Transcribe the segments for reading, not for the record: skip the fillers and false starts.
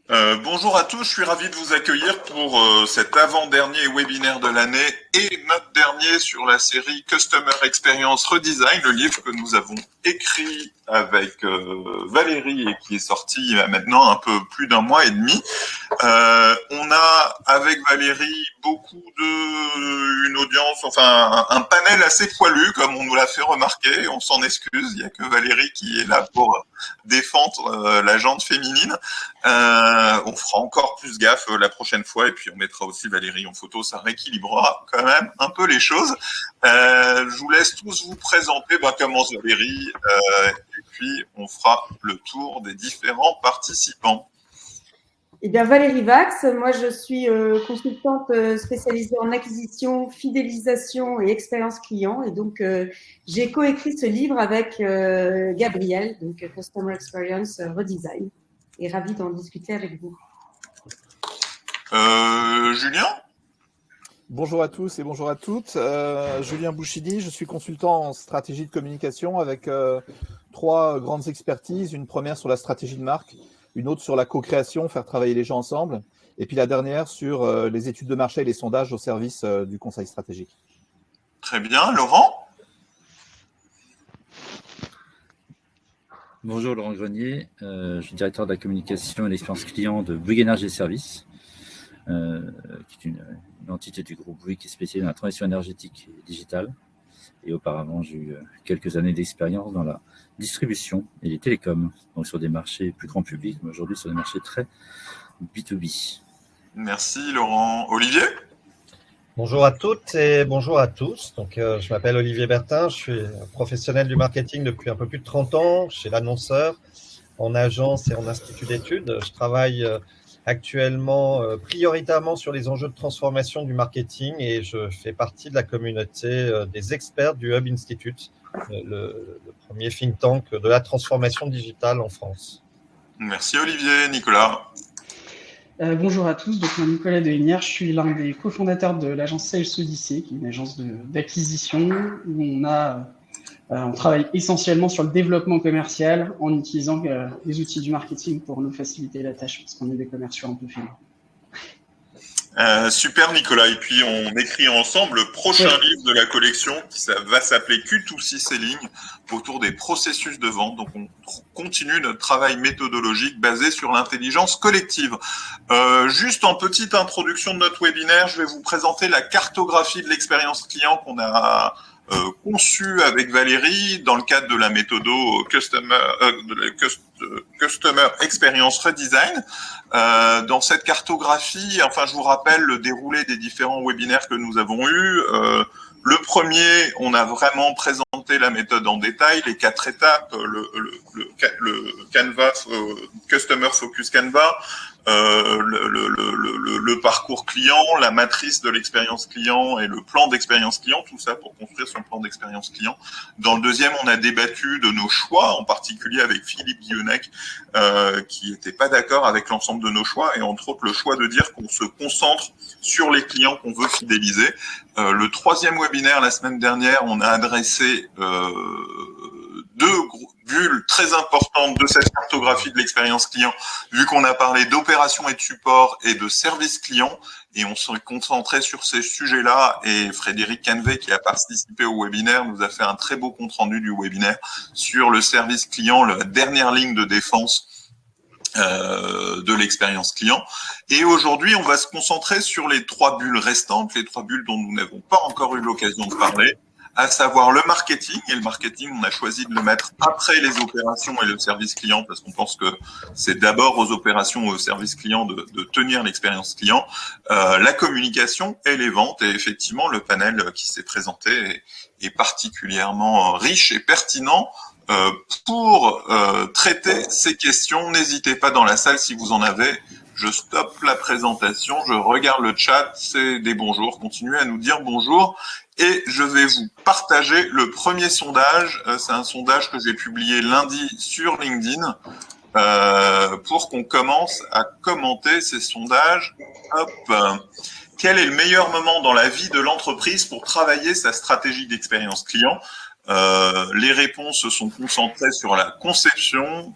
Bonjour à tous, je suis ravi de vous accueillir pour cet avant-dernier webinaire de l'année et notre dernier sur la série Customer Experience Redesign, le livre que nous avons écrit avec Valérie et qui est sorti il y a maintenant un peu plus d'un mois et demi. On a avec Valérie une audience, enfin un panel assez poilu comme on nous l'a fait remarquer, on s'en excuse, il n'y a que Valérie qui est là pour défendre la jante féminine. On fera encore plus gaffe la prochaine fois et puis on mettra aussi Valérie en photo, ça rééquilibrera quand même un peu les choses. Je vous laisse tous vous présenter, commence Valérie, et puis on fera le tour des différents participants. Eh bien, Valérie Vax, moi je suis consultante spécialisée en acquisition, fidélisation et expérience client. Et donc, j'ai coécrit ce livre avec Gabriel, donc Customer Experience Redesign. Et ravie d'en discuter avec vous. Julien ? Bonjour à tous et bonjour à toutes. Julien Bouchidi, je suis consultant en stratégie de communication avec 3 grandes expertises. Une première sur la stratégie de marque, une autre sur la co-création, faire travailler les gens ensemble, et puis la dernière sur les études de marché et les sondages au service du conseil stratégique. Très bien. Laurent ? Bonjour, Laurent Grenier, je suis directeur de la communication et l'expérience client de Bouygues Energies & Services, qui est une entité du groupe Bouygues qui est spécialisée dans la transition énergétique et digitale. Et auparavant, j'ai eu quelques années d'expérience dans la distribution et les télécoms, donc sur des marchés plus grand public, mais aujourd'hui sur des marchés très B2B. Merci Laurent. Olivier ? Bonjour à toutes et bonjour à tous. Donc, je m'appelle Olivier Bertin, je suis professionnel du marketing depuis un peu plus de 30 ans chez l'annonceur, en agence et en institut d'études. Je travaille actuellement prioritairement sur les enjeux de transformation du marketing et je fais partie de la communauté des experts du Hub Institute, le premier think tank de la transformation digitale en France. Merci Olivier. Nicolas ? Bonjour à tous, donc Nicolas Dehunière, je suis l'un des cofondateurs de l'agence Sales Odyssey, qui est une agence d'acquisition où on travaille essentiellement sur le développement commercial en utilisant les outils du marketing pour nous faciliter la tâche, parce qu'on est des commerciaux un peu faibles. Super Nicolas, et puis on écrit ensemble le prochain livre de la collection qui va s'appeler Q2C Selling autour des processus de vente. Donc on continue notre travail méthodologique basé sur l'intelligence collective. Juste en petite introduction de notre webinaire, je vais vous présenter la cartographie de l'expérience client qu'on a conçue avec Valérie dans le cadre de la méthodo Customer Experience Redesign. Dans cette cartographie, je vous rappelle le déroulé des différents webinaires que nous avons eus. Le premier, on a vraiment présenté la méthode en détail, les 4 étapes, le Canvas, Customer Focus Canvas, le parcours client, la matrice de l'expérience client et le plan d'expérience client, tout ça pour construire son plan d'expérience client. Dans le deuxième, on a débattu de nos choix, en particulier avec Philippe Guillonnec, qui n'était pas d'accord avec l'ensemble de nos choix, et entre autres le choix de dire qu'on se concentre sur les clients qu'on veut fidéliser. Le troisième webinaire, la semaine dernière, on a adressé 2 bulles très importantes de cette cartographie de l'expérience client, vu qu'on a parlé d'opération et de support et de service client, et on s'est concentré sur ces sujets-là, et Frédéric Canvet, qui a participé au webinaire, nous a fait un très beau compte-rendu du webinaire sur le service client, la dernière ligne de défense de l'expérience client. Et aujourd'hui, on va se concentrer sur les 3 bulles restantes, les 3 bulles dont nous n'avons pas encore eu l'occasion de parler, à savoir le marketing. Et le marketing, on a choisi de le mettre après les opérations et le service client, parce qu'on pense que c'est d'abord aux opérations et au service client de tenir l'expérience client, la communication et les ventes. Et effectivement, le panel qui s'est présenté est particulièrement riche et pertinent pour traiter ces questions. N'hésitez pas dans la salle si vous en avez. Je stoppe la présentation, je regarde le chat, c'est des bonjours. Continuez à nous dire bonjour. Et je vais vous partager le premier sondage. C'est un sondage que j'ai publié lundi sur LinkedIn pour qu'on commence à commenter ces sondages. Hop. Quel est le meilleur moment dans la vie de l'entreprise pour travailler sa stratégie d'expérience client ? Les réponses se sont concentrées sur la conception,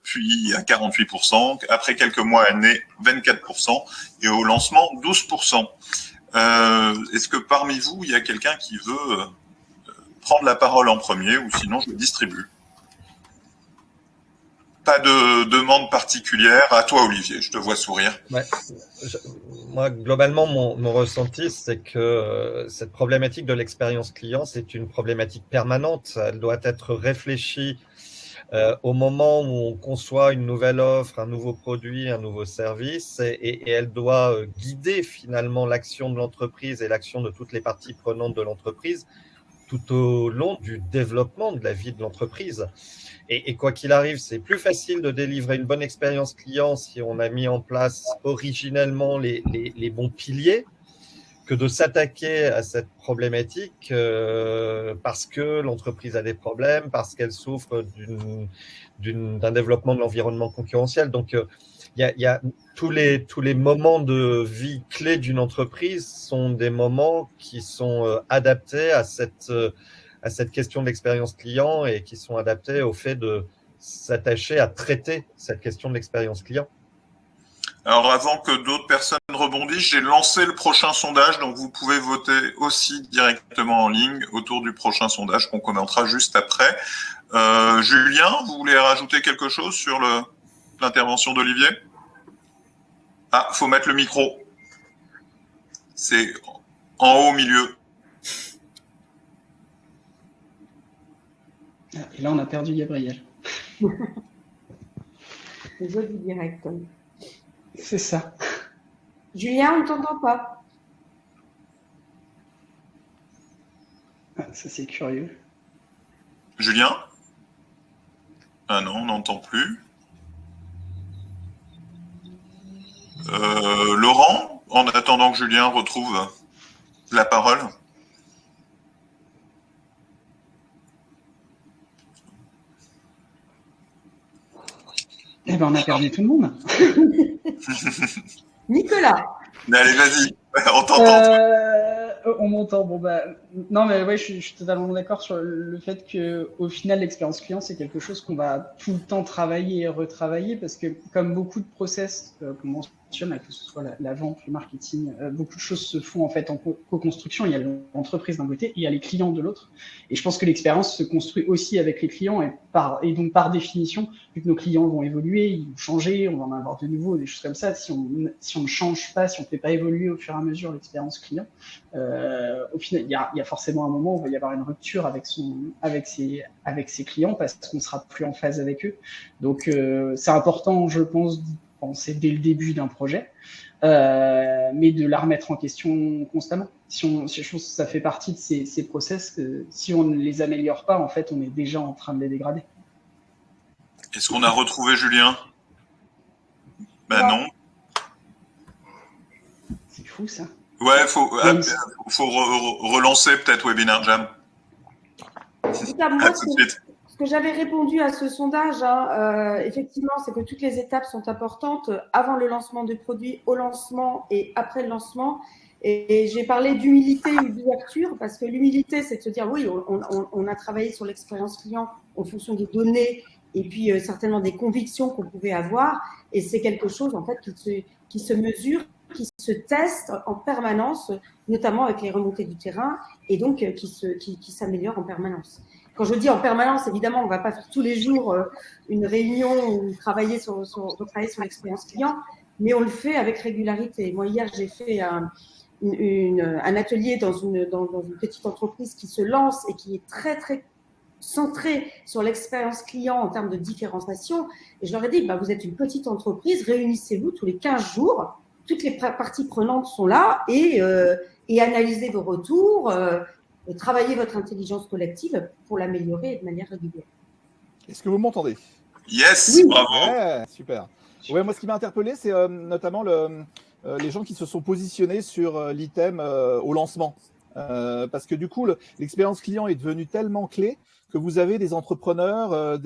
puis à 48%, après quelques mois à l'année 24%, et au lancement 12%. Est-ce que parmi vous, il y a quelqu'un qui veut prendre la parole en premier, ou sinon je distribue? Pas de demande particulière. À toi, Olivier, je te vois sourire. Ouais. Moi, globalement, mon ressenti, c'est que cette problématique de l'expérience client, c'est une problématique permanente. Elle doit être réfléchie au moment où on conçoit une nouvelle offre, un nouveau produit, un nouveau service, et elle doit guider finalement l'action de l'entreprise et l'action de toutes les parties prenantes de l'entreprise tout au long du développement de la vie de l'entreprise. Et quoi qu'il arrive, c'est plus facile de délivrer une bonne expérience client si on a mis en place originellement les bons piliers que de s'attaquer à cette problématique parce que l'entreprise a des problèmes, parce qu'elle souffre d'un développement de l'environnement concurrentiel. Donc, il y a tous les moments de vie clés d'une entreprise sont des moments qui sont adaptés à cette question de l'expérience client et qui sont adaptés au fait de s'attacher à traiter cette question de l'expérience client. Alors, avant que d'autres personnes rebondissent, j'ai lancé le prochain sondage, donc vous pouvez voter aussi directement en ligne autour du prochain sondage qu'on commentera juste après. Julien, vous voulez rajouter quelque chose sur l'intervention d'Olivier? Ah, faut mettre le micro. C'est en haut au milieu. Et là, on a perdu Gabriel. Les autres du direct. C'est ça. Julien, on ne t'entend pas. Ah, ça, c'est curieux. Julien? Ah non, on n'entend plus. Laurent, en attendant que Julien retrouve la parole. Eh ben, on a perdu tout le monde. Nicolas. Allez, vas-y, on t'entend. On m'entend. Bon, bah, non, mais ouais, je suis totalement d'accord sur le fait que, au final, l'expérience client, c'est quelque chose qu'on va tout le temps travailler et retravailler parce que, comme beaucoup de process qu'on mentionne, que ce soit la vente, le marketing, beaucoup de choses se font en fait en co-construction. Il y a l'entreprise d'un côté et il y a les clients de l'autre. Et je pense que l'expérience se construit aussi avec les clients et donc par définition, vu que nos clients vont évoluer, ils vont changer, on va en avoir de nouveaux, des choses comme ça. Si on ne change pas, si on ne fait pas évoluer au fur et à mesure l'expérience client, au final, il y a forcément un moment où il va y avoir une rupture avec ses clients parce qu'on sera plus en phase avec eux. Donc, c'est important, je pense, d'y penser dès le début d'un projet, mais de la remettre en question constamment. Je pense que ça fait partie de ces process que si on ne les améliore pas, en fait, on est déjà en train de les dégrader. Est-ce qu'on a retrouvé Julien? Ben non. C'est fou, ça. Ouais, faut relancer peut-être Webinar Jam. Moi, ce que j'avais répondu à ce sondage, effectivement, c'est que toutes les étapes sont importantes avant le lancement du produit, au lancement et après le lancement. Et j'ai parlé d'humilité ou d'ouverture parce que l'humilité, c'est de se dire oui, on a travaillé sur l'expérience client en fonction des données et puis certainement des convictions qu'on pouvait avoir. Et c'est quelque chose en fait qui se mesure, qui se teste en permanence, notamment avec les remontées du terrain, et donc qui s'améliore en permanence. Quand je dis en permanence, évidemment, on ne va pas faire tous les jours une réunion ou retravailler sur l'expérience client, mais on le fait avec régularité. Moi, hier, j'ai fait un atelier dans une petite entreprise qui se lance et qui est très, très centrée sur l'expérience client en termes de différenciation. Et je leur ai dit, vous êtes une petite entreprise, réunissez-vous tous les 15 jours. Toutes les parties prenantes sont là et analysez vos retours, travaillez votre intelligence collective pour l'améliorer de manière régulière. Est-ce que vous m'entendez? Yes, oui. Bravo. Ouais, super. Ouais, moi, ce qui m'a interpellé, c'est notamment les gens qui se sont positionnés sur l'item au lancement. Parce que du coup, l'expérience client est devenue tellement clé que vous avez des entrepreneurs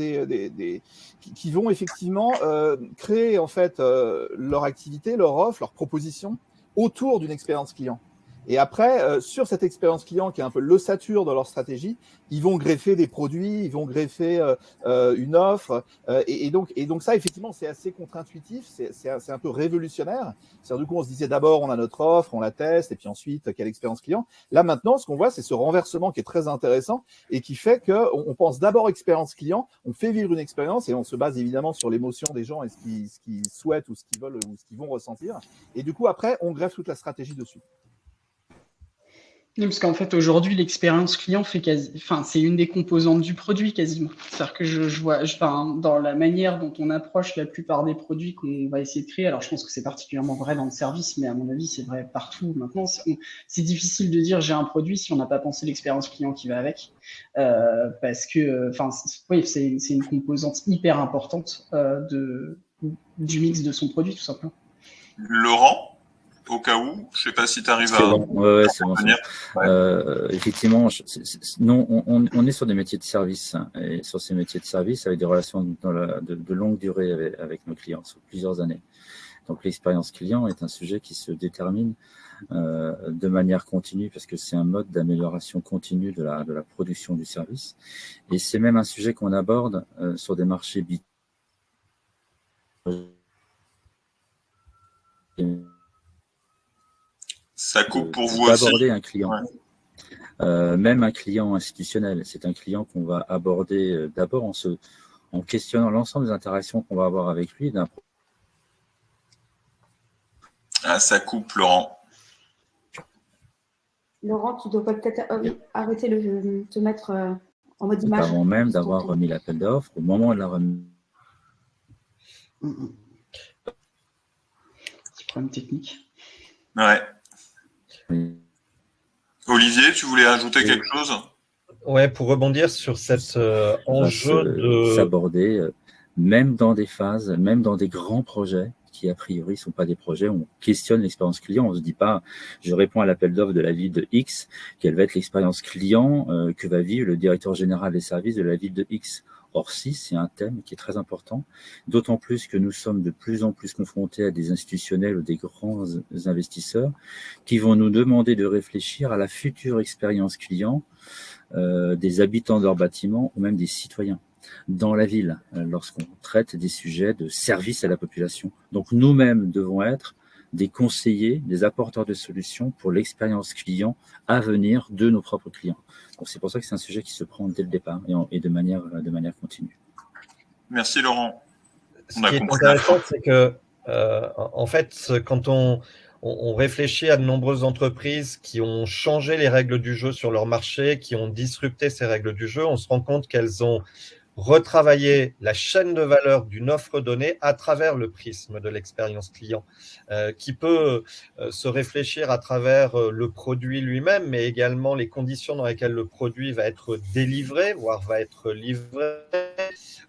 qui vont effectivement créer en fait leur activité, leur offre, leur proposition autour d'une expérience client. Et après, sur cette expérience client qui est un peu l'ossature de leur stratégie, ils vont greffer des produits, ils vont greffer une offre. Et donc ça, effectivement, c'est assez contre-intuitif, c'est un peu révolutionnaire. C'est-à-dire, du coup, on se disait d'abord, on a notre offre, on la teste, et puis ensuite, quelle expérience client. Là, maintenant, ce qu'on voit, c'est ce renversement qui est très intéressant et qui fait qu'on pense d'abord expérience client, on fait vivre une expérience et on se base évidemment sur l'émotion des gens et ce qu'ils souhaitent ou ce qu'ils veulent ou ce qu'ils vont ressentir. Et du coup, après, on greffe toute la stratégie dessus. Oui, parce qu'en fait, aujourd'hui, l'expérience client c'est une des composantes du produit quasiment. C'est-à-dire que je vois, dans la manière dont on approche la plupart des produits qu'on va essayer de créer. Alors, je pense que c'est particulièrement vrai dans le service, mais à mon avis, c'est vrai partout maintenant. C'est difficile de dire j'ai un produit si on n'a pas pensé l'expérience client qui va avec, parce que, oui, c'est une composante hyper importante du mix de son produit, tout simplement. Laurent, au cas où, je ne sais pas si tu arrives à bon. Ouais, c'est bon. venir. Effectivement, non, on est sur des métiers de service, hein, et sur ces métiers de service avec des relations de longue durée avec nos clients sur plusieurs années. Donc l'expérience client est un sujet qui se détermine de manière continue parce que c'est un mode d'amélioration continue de la production du service. Et c'est même un sujet qu'on aborde sur des marchés Ça coupe pour vous aussi. D'aborder un client. Ouais. Même un client institutionnel, c'est un client qu'on va aborder d'abord en questionnant l'ensemble des interactions qu'on va avoir avec lui. Ça coupe, Laurent. Laurent, tu dois peut-être arrêter de te mettre en mode image. Avant même d'avoir remis l'appel d'offres, au moment de la remise. Petit problème technique. Ouais. Oui. Olivier, tu voulais ajouter quelque chose? Ouais, pour rebondir sur cet enjeu de s'aborder, même dans des phases, même dans des grands projets qui a priori ne sont pas des projets, on questionne l'expérience client, on ne se dit pas, je réponds à l'appel d'offres de la ville de X, quelle va être l'expérience client que va vivre le directeur général des services de la ville de X. Or, si, c'est un thème qui est très important, d'autant plus que nous sommes de plus en plus confrontés à des institutionnels ou des grands investisseurs qui vont nous demander de réfléchir à la future expérience client des habitants de leur bâtiment ou même des citoyens dans la ville lorsqu'on traite des sujets de service à la population. Donc, nous-mêmes devons être des conseillers, des apporteurs de solutions pour l'expérience client à venir de nos propres clients. Donc, c'est pour ça que c'est un sujet qui se prend dès le départ et de manière continue. Merci Laurent. Ce qui est intéressant, c'est que, en fait, quand on réfléchit à de nombreuses entreprises qui ont changé les règles du jeu sur leur marché, qui ont disrupté ces règles du jeu, on se rend compte qu'elles ont retravailler la chaîne de valeur d'une offre donnée à travers le prisme de l'expérience client, qui peut se réfléchir à travers le produit lui-même, mais également les conditions dans lesquelles le produit va être délivré, voire va être livré,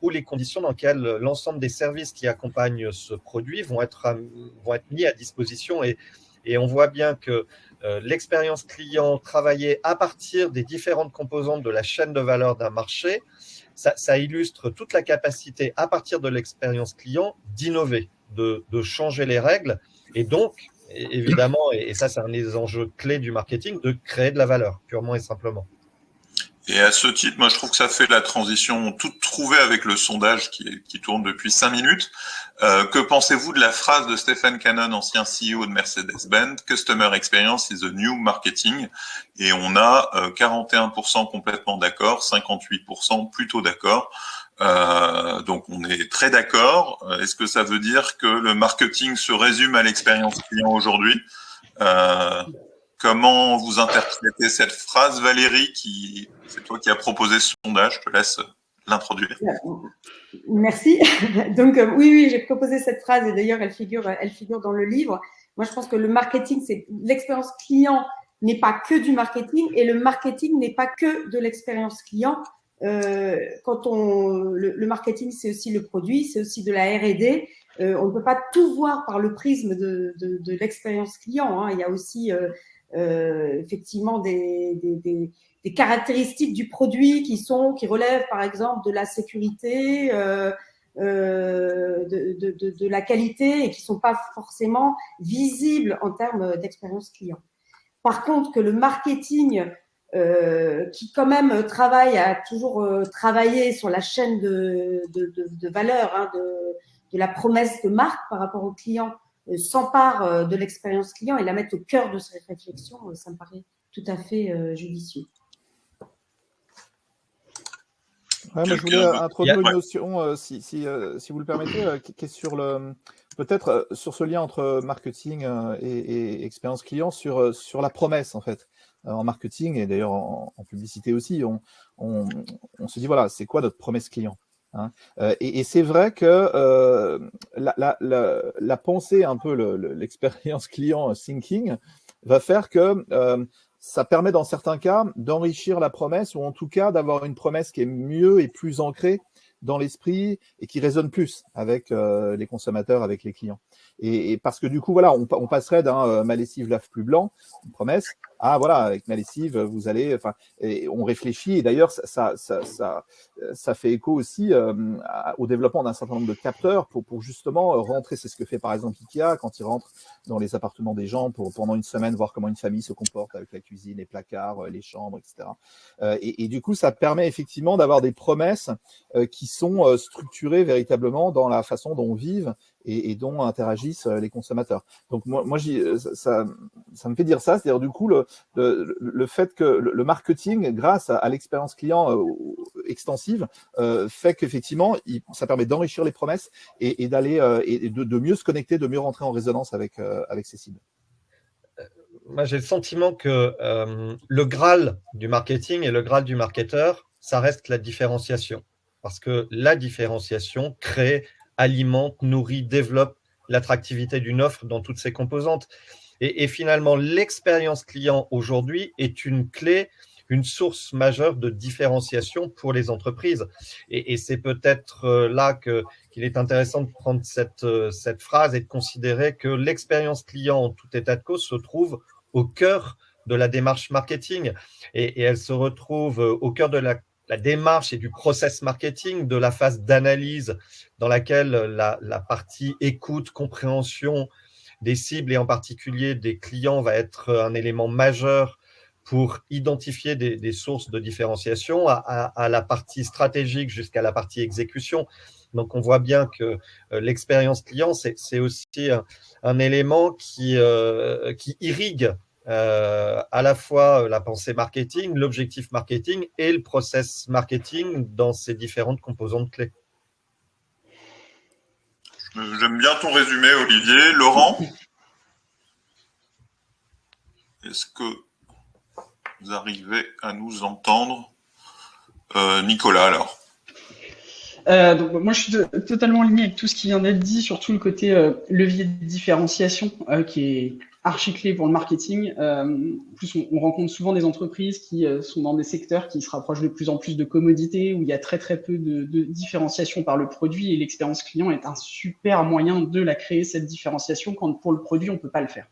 ou les conditions dans lesquelles l'ensemble des services qui accompagnent ce produit vont être mis à disposition. Et on voit bien que l'expérience client travaillée à partir des différentes composantes de la chaîne de valeur d'un marché, ça illustre toute la capacité, à partir de l'expérience client, d'innover, de changer les règles et donc, évidemment, et ça c'est un des enjeux clés du marketing, de créer de la valeur, purement et simplement. Et à ce titre, moi je trouve que ça fait la transition toute trouvée avec le sondage qui tourne depuis 5 minutes. Que pensez-vous de la phrase de Stephen Cannon, ancien CEO de Mercedes-Benz, Customer Experience is the new marketing? Et on a 41% complètement d'accord, 58% plutôt d'accord. Donc on est très d'accord. Est-ce que ça veut dire que le marketing se résume à l'expérience client aujourd'hui? Comment vous interprétez cette phrase, Valérie, c'est toi qui as proposé ce sondage, je te laisse l'introduire. Merci. Donc oui, j'ai proposé cette phrase et d'ailleurs elle figure dans le livre. Moi, je pense que le marketing, c'est l'expérience client n'est pas que du marketing et le marketing n'est pas que de l'expérience client. Le marketing, c'est aussi le produit, c'est aussi de la R&D. On ne peut pas tout voir par le prisme de l'expérience client, hein. Il y a aussi effectivement des caractéristiques du produit qui relèvent par exemple de la sécurité, de la qualité et qui ne sont pas forcément visibles en termes d'expérience client. Par contre, que le marketing, qui quand même a toujours travaillé sur la chaîne de valeur, hein, de la promesse de marque par rapport au client, s'empare de l'expérience client et la mette au cœur de cette réflexion, ça me paraît tout à fait judicieux. Ouais, moi, je voulais introduire une notion, si vous le permettez, qui est sur peut-être sur ce lien entre marketing et expérience client, sur la promesse en fait. En marketing et d'ailleurs en publicité aussi, on se dit voilà, c'est quoi notre promesse client, hein, et c'est vrai que la pensée, un peu l'expérience client thinking, va faire que ça permet dans certains cas d'enrichir la promesse, ou en tout cas d'avoir une promesse qui est mieux et plus ancrée dans l'esprit et qui résonne plus avec les consommateurs, avec les clients. Et parce que du coup, voilà, on passerait d'un ma lessive lave plus blanc, une promesse, à voilà, avec ma lessive, vous allez, enfin, et on réfléchit. Et d'ailleurs, ça fait écho aussi au développement d'un certain nombre de capteurs pour justement rentrer. C'est ce que fait par exemple Ikea quand il rentre dans les appartements des gens pour pendant une semaine voir comment une famille se comporte avec la cuisine, les placards, les chambres, etc. Et du coup, ça permet effectivement d'avoir des promesses qui sont structurées véritablement dans la façon dont vivent et dont interagissent les consommateurs. Donc moi ça me fait dire ça, c'est-à-dire du coup le fait que le marketing, grâce à l'expérience client extensive, fait qu'effectivement ça permet d'enrichir les promesses et d'aller et de mieux se connecter, de mieux rentrer en résonance avec ses cibles. Moi, j'ai le sentiment que le Graal du marketing et le Graal du marketeur, ça reste la différenciation. Parce que la différenciation crée, alimente, nourrit, développe l'attractivité d'une offre dans toutes ses composantes. Et finalement, l'expérience client aujourd'hui est une clé, une source majeure de différenciation pour les entreprises. Et c'est peut-être là qu'il est intéressant de prendre cette phrase et de considérer que l'expérience client, en tout état de cause, se trouve au cœur de la démarche marketing. Et elle se retrouve au cœur de la démarche et du process marketing, de la phase d'analyse dans laquelle la partie écoute, compréhension des cibles et en particulier des clients va être un élément majeur pour identifier des sources de différenciation à la partie stratégique jusqu'à la partie exécution. Donc, on voit bien que l'expérience client, c'est aussi un élément qui irrigue à la fois la pensée marketing, l'objectif marketing et le process marketing dans ses différentes composantes clés. J'aime bien ton résumé, Olivier. Laurent, est-ce que vous arrivez à nous entendre? Nicolas, alors. Donc, moi, je suis totalement aligné avec tout ce qui vient d'être dit, surtout le côté levier de différenciation qui est archi clé pour le marketing. En plus, on rencontre souvent des entreprises qui sont dans des secteurs qui se rapprochent de plus en plus de commodité, où il y a très très peu de différenciation par le produit, et l'expérience client est un super moyen de la créer, cette différenciation, quand pour le produit, on peut pas le faire.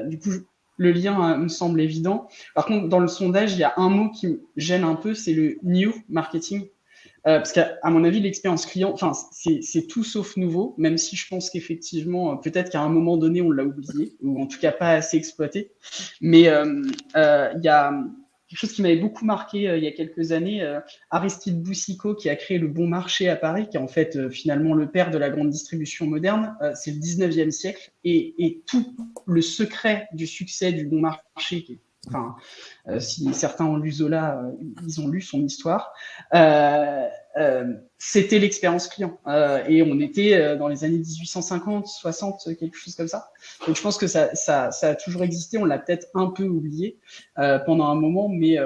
Du coup, le lien me semble évident. Par contre, dans le sondage, il y a un mot qui me gêne un peu, c'est le new marketing. Parce qu'à mon avis, l'expérience client, enfin, c'est tout sauf nouveau, même si je pense qu'effectivement, peut-être qu'à un moment donné, on l'a oublié, ou en tout cas pas assez exploité. Mais il y a quelque chose qui m'avait beaucoup marqué il y a quelques années, Aristide Boucicaut, qui a créé le Bon Marché à Paris, qui est en fait finalement le père de la grande distribution moderne. C'est le 19e siècle, et tout le secret du succès du Bon Marché, qui est enfin, si certains ont lu Zola, ils ont lu son histoire. C'était l'expérience client. Et on était dans les années 1850, 60, quelque chose comme ça. Donc je pense que ça a toujours existé. On l'a peut-être un peu oublié pendant un moment, mais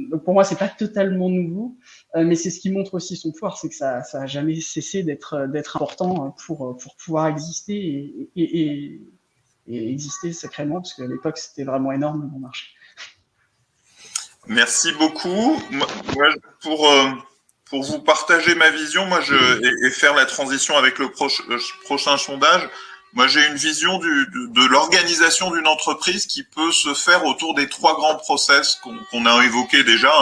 donc pour moi, c'est pas totalement nouveau. Mais c'est ce qui montre aussi son pouvoir, c'est que ça a jamais cessé d'être important pour pouvoir exister et exister sacrément, parce qu'à l'époque, c'était vraiment énorme le Bon Marché. Merci beaucoup. Moi, pour vous partager ma vision, et faire la transition avec le prochain sondage, moi j'ai une vision de l'organisation d'une entreprise qui peut se faire autour des 3 grands process qu'on a évoqués déjà.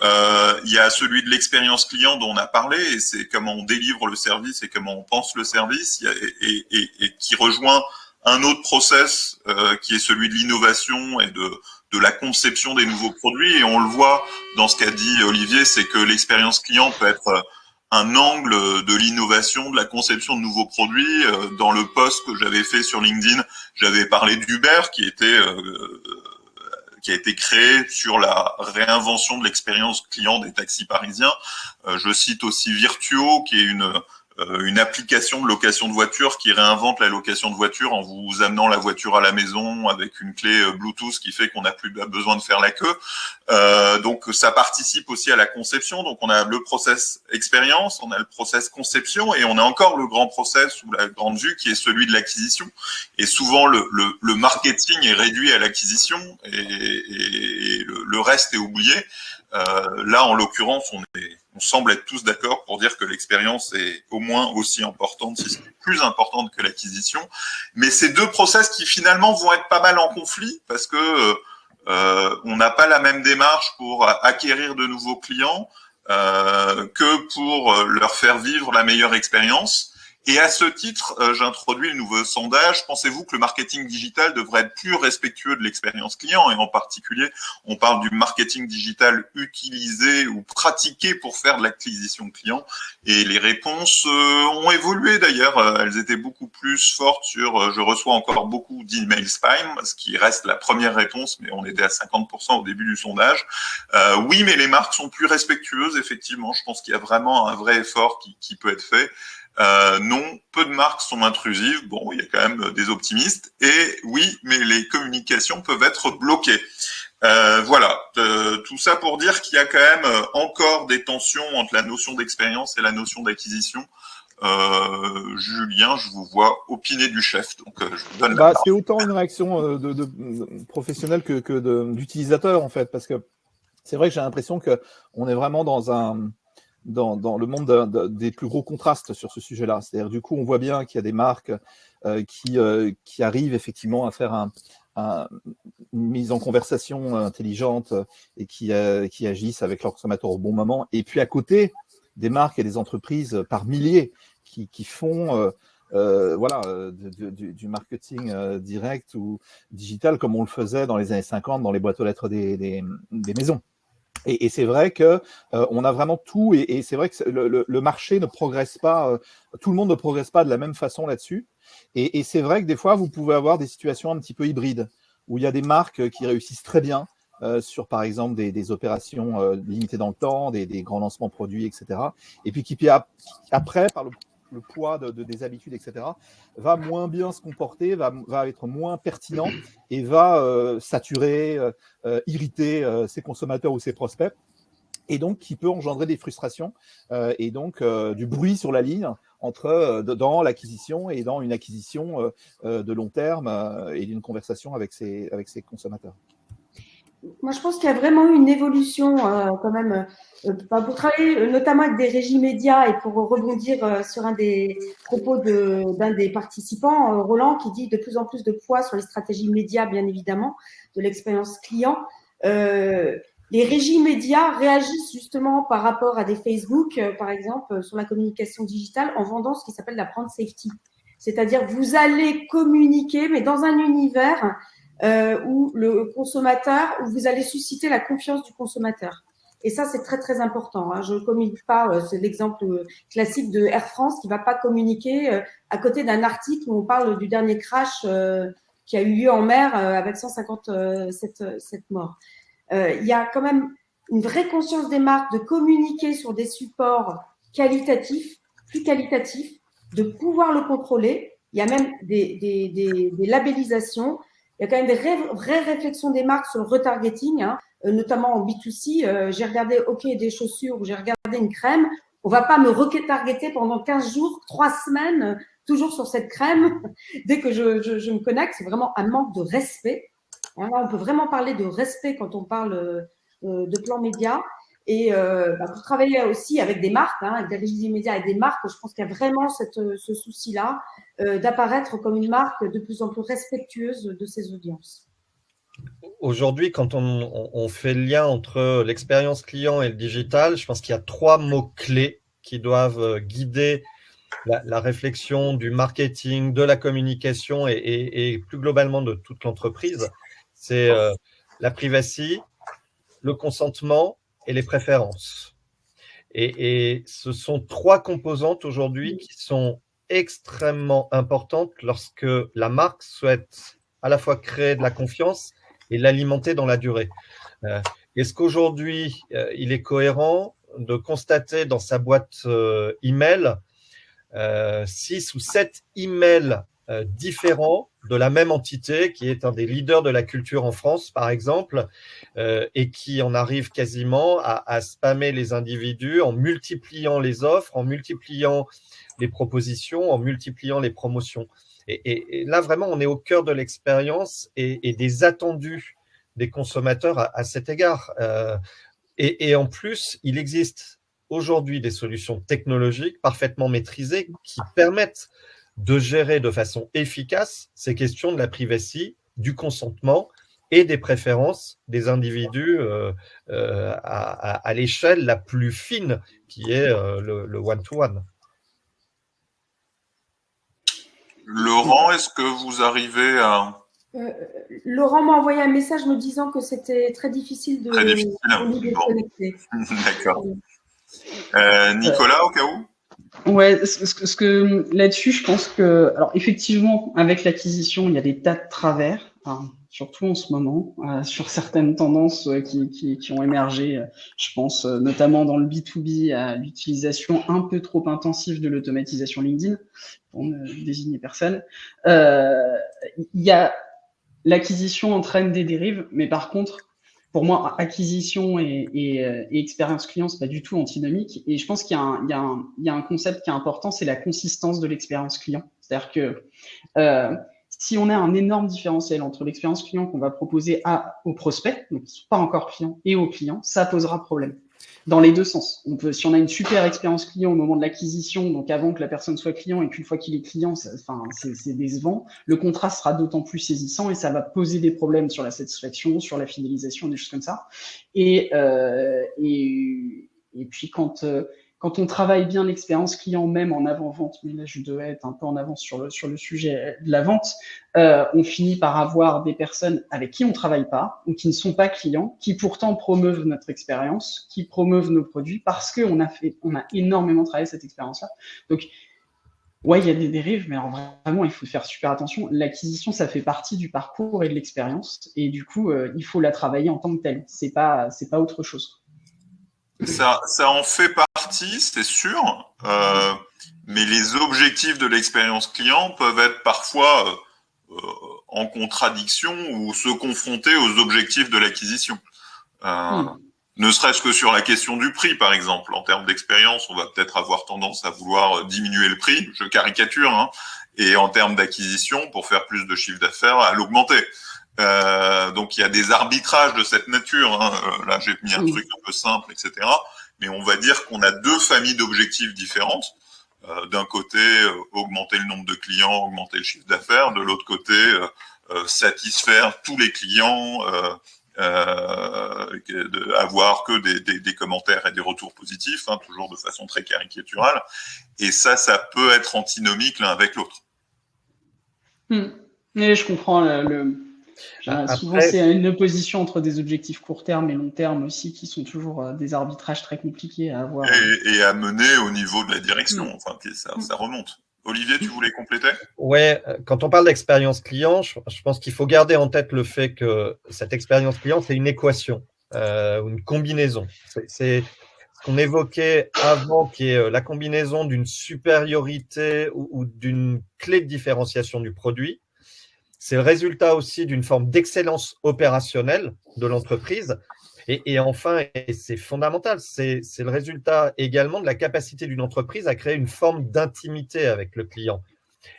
Il y a celui de l'expérience client dont on a parlé, et c'est comment on délivre le service et comment on pense le service, et qui rejoint un autre process qui est celui de l'innovation et de la conception des nouveaux produits. Et on le voit dans ce qu'a dit Olivier, c'est que l'expérience client peut être un angle de l'innovation, de la conception de nouveaux produits. Dans le post que j'avais fait sur LinkedIn, j'avais parlé d'Uber qui a été créé sur la réinvention de l'expérience client des taxis parisiens. Je cite aussi Virtuo, qui est une application de location de voiture qui réinvente la location de voiture en vous amenant la voiture à la maison avec une clé Bluetooth qui fait qu'on n'a plus besoin de faire la queue. Donc ça participe aussi à la conception. Donc on a le process expérience, on a le process conception et on a encore le grand process ou la grande vue qui est celui de l'acquisition. Et souvent le marketing est réduit à l'acquisition et le reste est oublié. Là en l'occurrence on semble être tous d'accord pour dire que l'expérience est au moins aussi importante, si ce n'est plus importante que l'acquisition. Mais ces deux process qui finalement vont être pas mal en conflit parce que on n'a pas la même démarche pour acquérir de nouveaux clients que pour leur faire vivre la meilleure expérience. Et à ce titre, j'introduis le nouveau sondage. Pensez-vous que le marketing digital devrait être plus respectueux de l'expérience client? Et en particulier, on parle du marketing digital utilisé ou pratiqué pour faire de l'acquisition client. Et les réponses ont évolué d'ailleurs. Elles étaient beaucoup plus fortes sur « je reçois encore beaucoup d'emails spam », ce qui reste la première réponse, mais on était à 50% au début du sondage. Oui, mais les marques sont plus respectueuses, effectivement. Je pense qu'il y a vraiment un vrai effort qui peut être fait. Non, peu de marques sont intrusives. Bon, il y a quand même des optimistes. Et oui, mais les communications peuvent être bloquées. Voilà, tout ça pour dire qu'il y a quand même encore des tensions entre la notion d'expérience et la notion d'acquisition. Julien, je vous vois opiner du chef, donc je vous donne la parole. C'est autant une réaction de professionnel que d'utilisateur en fait, parce que c'est vrai que j'ai l'impression qu'on est vraiment dans le monde des plus gros contrastes sur ce sujet-là. C'est-à-dire, du coup, on voit bien qu'il y a des marques qui arrivent effectivement à faire une mise en conversation intelligente et qui agissent avec leurs consommateurs au bon moment. Et puis, à côté, des marques et des entreprises par milliers qui font du marketing direct ou digital comme on le faisait dans les années 50 dans les boîtes aux lettres des maisons. Et c'est vrai que on a vraiment tout, et c'est vrai que le marché ne progresse pas, tout le monde ne progresse pas de la même façon là-dessus. Et c'est vrai que des fois, vous pouvez avoir des situations un petit peu hybrides, où il y a des marques qui réussissent très bien sur, par exemple, des opérations limitées dans le temps, des grands lancements produits, etc. Et puis qui après, par le poids des habitudes, etc., va moins bien se comporter, va être moins pertinent et va saturer, irriter ses consommateurs ou ses prospects, et donc qui peut engendrer des frustrations et donc du bruit sur la ligne dans l'acquisition et dans une acquisition de long terme et d'une conversation avec ses consommateurs. Moi, je pense qu'il y a vraiment une évolution quand même pour travailler notamment avec des régies médias et pour rebondir sur un des propos d'un des participants, Roland, qui dit de plus en plus de poids sur les stratégies médias, bien évidemment, de l'expérience client. Les régies médias réagissent justement par rapport à des Facebook, par exemple, sur la communication digitale en vendant ce qui s'appelle la brand safety. C'est-à-dire vous allez communiquer, mais dans un univers où le consommateur, où vous allez susciter la confiance du consommateur. Et ça, c'est très, très important. Hein. Je ne communique pas, c'est l'exemple classique de Air France qui ne va pas communiquer à côté d'un article où on parle du dernier crash qui a eu lieu en mer avec 157 morts. Il y a quand même une vraie conscience des marques de communiquer sur des supports qualitatifs, plus qualitatifs, de pouvoir le contrôler. Il y a même des labellisations. Il y a quand même des vraies réflexions des marques sur le retargeting, hein, notamment en B2C. J'ai regardé des chaussures ou j'ai regardé une crème. On ne va pas me retargeter pendant 15 jours, 3 semaines, toujours sur cette crème. Dès que je me connecte, c'est vraiment un manque de respect. Là, on peut vraiment parler de respect quand on parle de plan média. Et pour travailler aussi avec des marques, hein, avec des régies médias et des marques, je pense qu'il y a vraiment ce souci-là d'apparaître comme une marque de plus en plus respectueuse de ses audiences. Aujourd'hui, quand on fait le lien entre l'expérience client et le digital, je pense qu'il y a 3 mots-clés qui doivent guider la réflexion du marketing, de la communication et plus globalement de toute l'entreprise, c'est la privacy, le consentement et les préférences. Et ce sont 3 composantes aujourd'hui qui sont extrêmement importantes lorsque la marque souhaite à la fois créer de la confiance et l'alimenter dans la durée. Est-ce qu'aujourd'hui, il est cohérent de constater dans sa boîte email 6 ou 7 emails différents de la même entité qui est un des leaders de la culture en France, par exemple, et qui en arrive quasiment à spammer les individus en multipliant les offres, en multipliant les propositions, en multipliant les promotions. Et là, vraiment, on est au cœur de l'expérience et des attendus des consommateurs à cet égard. Et en plus, il existe aujourd'hui des solutions technologiques parfaitement maîtrisées qui permettent de gérer de façon efficace ces questions de la privacy, du consentement et des préférences des individus à l'échelle la plus fine qui est le one-to-one. Laurent, est-ce que vous arrivez à… Laurent m'a envoyé un message me disant que c'était très difficile de nous connecter. D'accord. Nicolas, au cas où? Ouais, ce que là-dessus, je pense que, alors effectivement, avec l'acquisition, il y a des tas de travers, surtout en ce moment, sur certaines tendances qui ont émergé. Je pense notamment dans le B2B à l'utilisation un peu trop intensive de l'automatisation LinkedIn, pour ne désigner personne. Il y a l'acquisition entraîne des dérives, mais par contre, pour moi, acquisition et expérience client, c'est pas du tout antinomique. Et je pense qu'il y a un concept qui est important, c'est la consistance de l'expérience client. C'est-à-dire que si on a un énorme différentiel entre l'expérience client qu'on va proposer aux prospects, donc qui ne sont pas encore clients, et aux clients, ça posera problème. Dans les deux sens. Si on a une super expérience client au moment de l'acquisition, donc avant que la personne soit client et qu'une fois qu'il est client, c'est décevant, le contrat sera d'autant plus saisissant et ça va poser des problèmes sur la satisfaction, sur la fidélisation, des choses comme ça. Et puis quand on travaille bien l'expérience client, même en avant-vente, mais là je dois être un peu en avance sur le sujet de la vente, on finit par avoir des personnes avec qui on ne travaille pas ou qui ne sont pas clients, qui pourtant promeuvent notre expérience, qui promeuvent nos produits parce qu'on a énormément travaillé cette expérience-là. Donc, ouais, il y a des dérives, mais alors vraiment, il faut faire super attention. L'acquisition, ça fait partie du parcours et de l'expérience, et du coup, il faut la travailler en tant que telle. C'est pas autre chose. Ça en fait partie, c'est sûr, mais les objectifs de l'expérience client peuvent être parfois en contradiction ou se confronter aux objectifs de l'acquisition. Ne serait-ce que sur la question du prix, par exemple. En termes d'expérience, on va peut-être avoir tendance à vouloir diminuer le prix, je caricature, hein, et en termes d'acquisition, pour faire plus de chiffre d'affaires, à l'augmenter. Donc il y a des arbitrages de cette nature, hein. Là j'ai mis un truc un peu simple, etc. Mais on va dire qu'on a 2 familles d'objectifs différentes. D'un côté, augmenter le nombre de clients, augmenter le chiffre d'affaires. De l'autre côté, satisfaire tous les clients, avoir que des commentaires et des retours positifs, hein, toujours de façon très caricaturale. Et ça peut être antinomique l'un avec l'autre. Mais je comprends souvent, c'est une opposition entre des objectifs court terme et long terme aussi, qui sont toujours des arbitrages très compliqués à avoir. Et à mener au niveau de la direction. Enfin, ça remonte. Olivier, tu voulais compléter ? Ouais, quand on parle d'expérience client, je pense qu'il faut garder en tête le fait que cette expérience client, c'est une équation, une combinaison. C'est ce qu'on évoquait avant, qui est la combinaison d'une supériorité ou d'une clé de différenciation du produit. C'est le résultat aussi d'une forme d'excellence opérationnelle de l'entreprise. Et enfin, et c'est fondamental, c'est le résultat également de la capacité d'une entreprise à créer une forme d'intimité avec le client.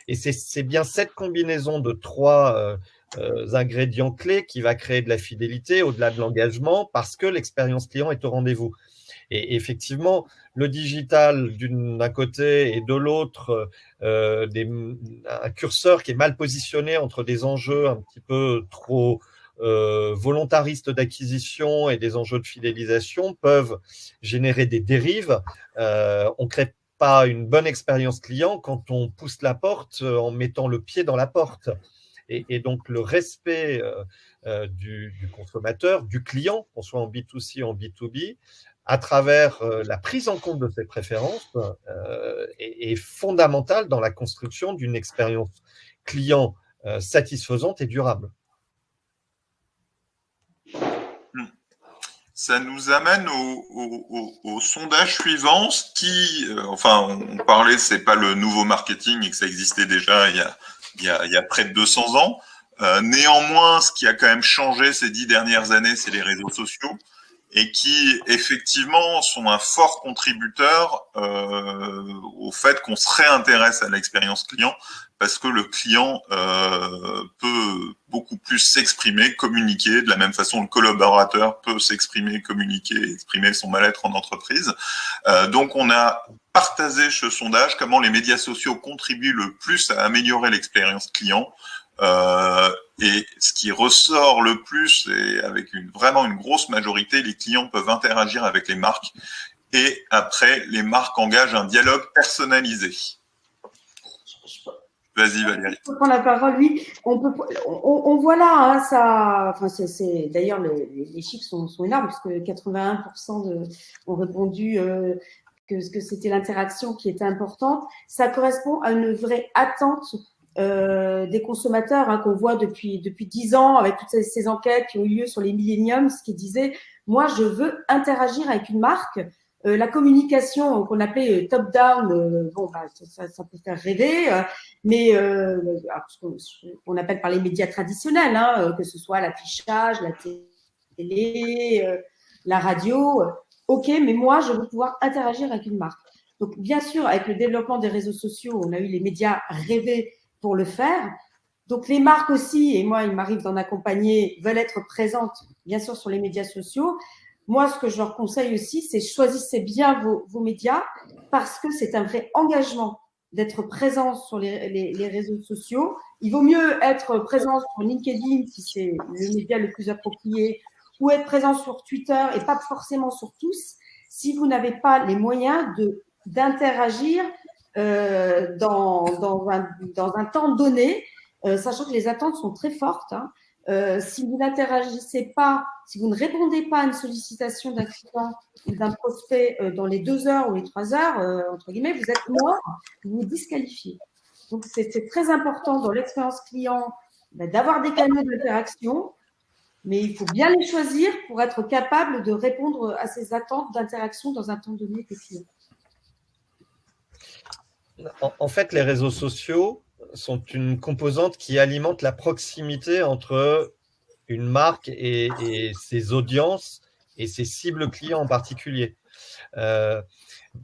Et c'est bien cette combinaison de 3 ingrédients clés qui va créer de la fidélité au-delà de l'engagement, parce que l'expérience client est au rendez-vous. Et effectivement, le digital d'un côté et de l'autre, un curseur qui est mal positionné entre des enjeux un petit peu trop volontaristes d'acquisition et des enjeux de fidélisation peuvent générer des dérives. On crée pas une bonne expérience client quand on pousse la porte en mettant le pied dans la porte. Et donc, le respect du consommateur, du client, qu'on soit en B2C ou en B2B, à travers la prise en compte de ses préférences, est fondamental dans la construction d'une expérience client satisfaisante et durable. Ça nous amène au sondage suivant, enfin, on parlait, c'est pas le nouveau marketing et que ça existait déjà il y a près de 200 ans. Néanmoins, ce qui a quand même changé ces 10 dernières années, c'est les réseaux sociaux et qui, effectivement, sont un fort contributeur au fait qu'on se réintéresse à l'expérience client parce que le client peut beaucoup plus s'exprimer, communiquer. De la même façon, le collaborateur peut s'exprimer, communiquer, exprimer son mal-être en entreprise. Donc, on a partagé ce sondage, comment les médias sociaux contribuent le plus à améliorer l'expérience client. Et ce qui ressort le plus, et avec vraiment une grosse majorité, les clients peuvent interagir avec les marques. Et après, les marques engagent un dialogue personnalisé. Vas-y, Valérie. Je peux prendre la parole, oui. On voit là, hein, ça. Enfin, d'ailleurs, les chiffres sont énormes, puisque 81% ont répondu que c'était l'interaction qui était importante. Ça correspond à une vraie attente des consommateurs, hein, qu'on voit depuis 10 ans, avec toutes ces enquêtes qui ont eu lieu sur les millenniums, qui disaient « Moi, je veux interagir avec une marque ». La communication qu'on appelait top-down, ça peut faire rêver, mais on appelle par les médias traditionnels, hein, que ce soit l'affichage, la télé, la radio. Ok, mais moi, je veux pouvoir interagir avec une marque. Donc, bien sûr, avec le développement des réseaux sociaux, on a eu les médias rêvés pour le faire. Donc, les marques aussi, et moi, il m'arrive d'en accompagner, veulent être présentes, bien sûr, sur les médias sociaux. Moi, ce que je leur conseille aussi, c'est choisissez bien vos médias parce que c'est un vrai engagement d'être présent sur les réseaux sociaux. Il vaut mieux être présent sur LinkedIn si c'est le média le plus approprié ou être présent sur Twitter et pas forcément sur tous si vous n'avez pas les moyens d'interagir dans un temps donné, sachant que les attentes sont très fortes, hein. Si vous n'interagissez pas, si vous ne répondez pas à une sollicitation d'un client ou d'un prospect dans les 2 heures ou les 3 heures, entre guillemets, vous êtes mort, vous vous disqualifiez. Donc, c'est très important dans l'expérience client d'avoir des canaux d'interaction, mais il faut bien les choisir pour être capable de répondre à ces attentes d'interaction dans un temps donné des clients. En fait, les réseaux sociaux sont une composante qui alimente la proximité entre une marque et ses audiences et ses cibles clients en particulier.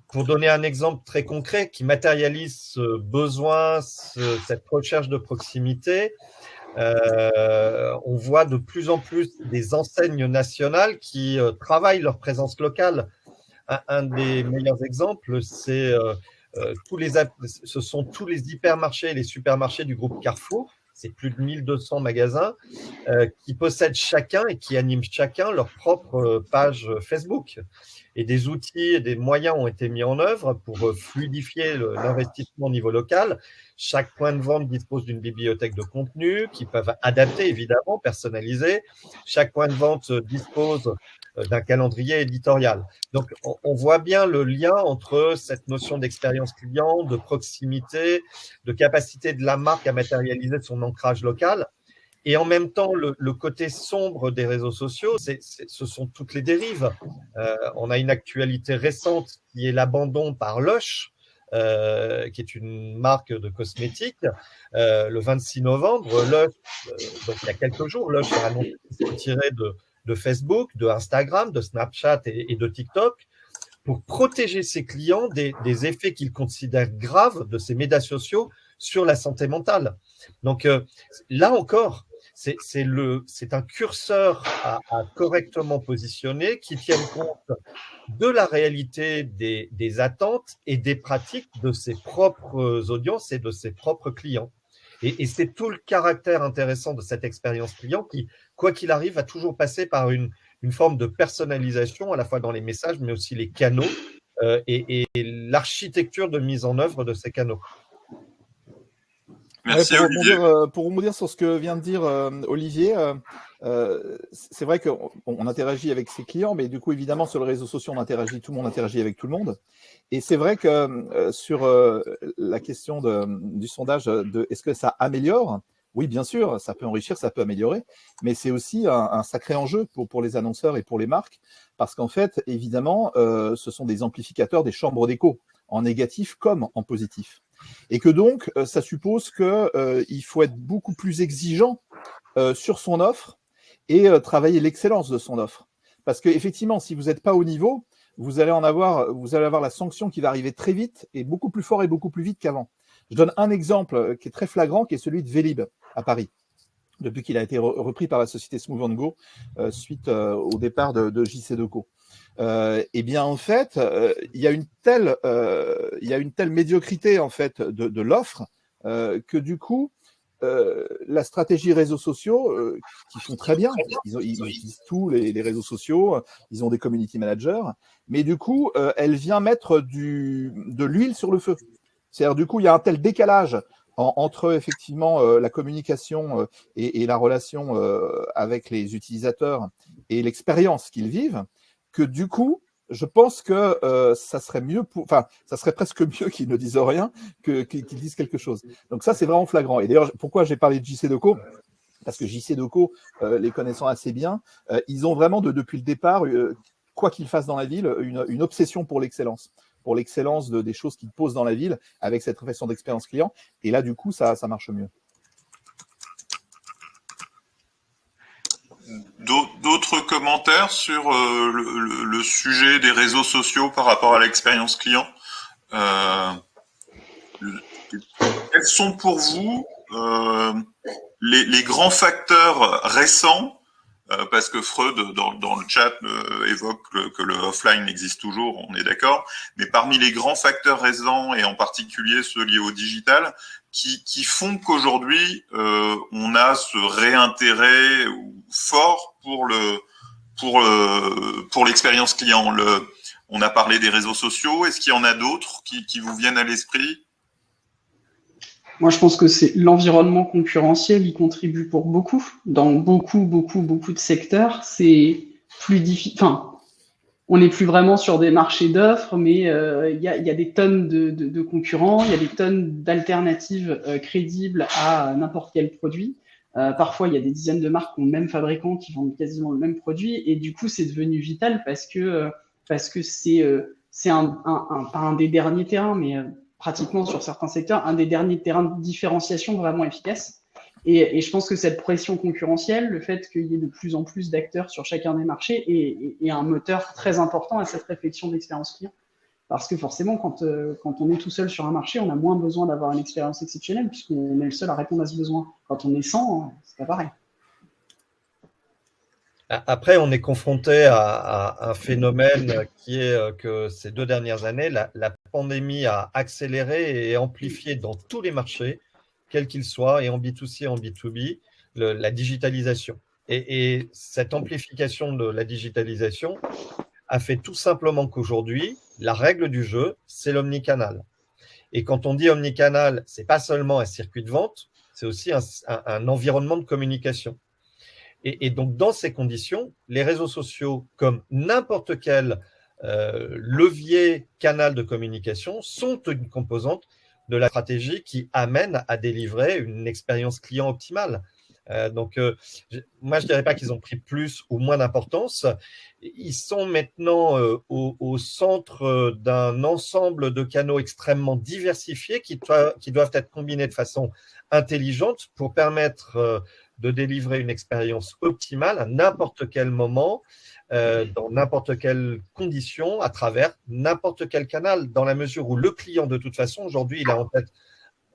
Pour donner un exemple très concret qui matérialise ce besoin, cette recherche de proximité, on voit de plus en plus des enseignes nationales qui travaillent leur présence locale. Un des meilleurs exemples, c'est ce sont tous les hypermarchés et les supermarchés du groupe Carrefour. C'est plus de 1200 magasins qui possèdent chacun et qui animent chacun leur propre page Facebook. Et des outils et des moyens ont été mis en œuvre pour fluidifier l'investissement au niveau local. Chaque point de vente dispose d'une bibliothèque de contenu qui peuvent adapter, évidemment, personnaliser. Chaque point de vente dispose d'un calendrier éditorial. Donc, on voit bien le lien entre cette notion d'expérience client, de proximité, de capacité de la marque à matérialiser son ancrage local. Et en même temps, le côté sombre des réseaux sociaux, ce sont toutes les dérives. On a une actualité récente qui est l'abandon par Lush, qui est une marque de cosmétiques. Le 26 novembre, Lush, donc il y a quelques jours, Lush a annoncé qu'il se retirait de Facebook, de Instagram, de Snapchat et de TikTok pour protéger ses clients des effets qu'ils considèrent graves de ces médias sociaux sur la santé mentale. Donc là encore, c'est un curseur à correctement positionner qui tienne compte de la réalité des attentes et des pratiques de ses propres audiences et de ses propres clients. Et c'est tout le caractère intéressant de cette expérience client qui, quoi qu'il arrive, va toujours passer par une forme de personnalisation, à la fois dans les messages, mais aussi les canaux et l'architecture de mise en œuvre de ces canaux. Merci, Olivier. Pour rebondir sur ce que vient de dire Olivier, c'est vrai qu'on interagit avec ses clients, mais du coup, évidemment, sur les réseaux sociaux, tout le monde interagit avec tout le monde. Et c'est vrai que sur la question du sondage de est-ce que ça améliore, oui, bien sûr, ça peut enrichir, ça peut améliorer, mais c'est aussi un sacré enjeu pour les annonceurs et pour les marques, parce qu'en fait, évidemment, ce sont des amplificateurs, des chambres d'écho, en négatif comme en positif. Et que donc, ça suppose qu'il faut être beaucoup plus exigeant sur son offre et travailler l'excellence de son offre. Parce qu'effectivement, si vous n'êtes pas au niveau, vous allez avoir la sanction qui va arriver très vite et beaucoup plus fort et beaucoup plus vite qu'avant. Je donne un exemple qui est très flagrant, qui est celui de Vélib à Paris, depuis qu'il a été repris par la société Smooth & Go suite au départ de JC Decaux. Eh bien, en fait, il y a une telle médiocrité en fait de l'offre que du coup, la stratégie réseaux sociaux, qui font très bien, ils utilisent tous les réseaux sociaux, ils ont des community managers, mais du coup, elle vient mettre de l'huile sur le feu. C'est-à-dire, du coup, il y a un tel décalage entre effectivement la communication et la relation avec les utilisateurs et l'expérience qu'ils vivent, que du coup, je pense que ça serait ça serait presque mieux qu'ils ne disent rien qu'ils disent quelque chose. Donc ça, c'est vraiment flagrant. Et d'ailleurs, pourquoi j'ai parlé de JC Decaux ? Parce que JC Decaux, les connaissant assez bien, ils ont vraiment depuis le départ, quoi qu'ils fassent dans la ville, une obsession pour l'excellence des choses qu'ils posent dans la ville avec cette réflexion d'expérience client. Et là, du coup, ça marche mieux. D'autres commentaires sur le sujet des réseaux sociaux par rapport à l'expérience client? Quels sont pour vous les grands facteurs récents, parce que Freud, dans le chat, évoque que le offline existe toujours, on est d'accord, mais parmi les grands facteurs récents, et en particulier ceux liés au digital, qui font qu'aujourd'hui, on a ce réintérêt fort pour l'expérience client. On a parlé des réseaux sociaux. Est-ce qu'il y en a d'autres qui vous viennent à l'esprit? Moi, je pense que c'est l'environnement concurrentiel, il contribue pour beaucoup. Dans beaucoup de secteurs, c'est plus difficile. Enfin, on n'est plus vraiment sur des marchés d'offres, mais il y a des tonnes de concurrents, il y a des tonnes d'alternatives crédibles à n'importe quel produit. Parfois, il y a des dizaines de marques qui ont le même fabricant, qui vendent quasiment le même produit, et du coup, c'est devenu vital parce que c'est un des derniers terrains, mais pratiquement sur certains secteurs, un des derniers terrains de différenciation vraiment efficace. Et je pense que cette pression concurrentielle, le fait qu'il y ait de plus en plus d'acteurs sur chacun des marchés est un moteur très important à cette réflexion d'expérience client. Parce que forcément, quand on est tout seul sur un marché, on a moins besoin d'avoir une expérience exceptionnelle puisqu'on est le seul à répondre à ce besoin. Quand on est 100, c'est pas pareil. Après, on est confronté à un phénomène qui est que ces 2 dernières années, la pandémie a accéléré et amplifié dans tous les marchés, quels qu'ils soient, et en B2C et en B2B, la digitalisation. Et cette amplification de la digitalisation a fait tout simplement qu'aujourd'hui, la règle du jeu, c'est l'omnicanal. Et quand on dit omnicanal, ce n'est pas seulement un circuit de vente, c'est aussi un environnement de communication. Et donc, dans ces conditions, les réseaux sociaux, comme n'importe quel levier, canal de communication, sont une composante de la stratégie qui amène à délivrer une expérience client optimale. Moi, je ne dirais pas qu'ils ont pris plus ou moins d'importance. Ils sont maintenant au centre d'un ensemble de canaux extrêmement diversifiés qui doivent être combinés de façon intelligente pour permettre de délivrer une expérience optimale à n'importe quel moment, dans n'importe quelle condition, à travers n'importe quel canal, dans la mesure où le client, de toute façon, aujourd'hui, il a en tête,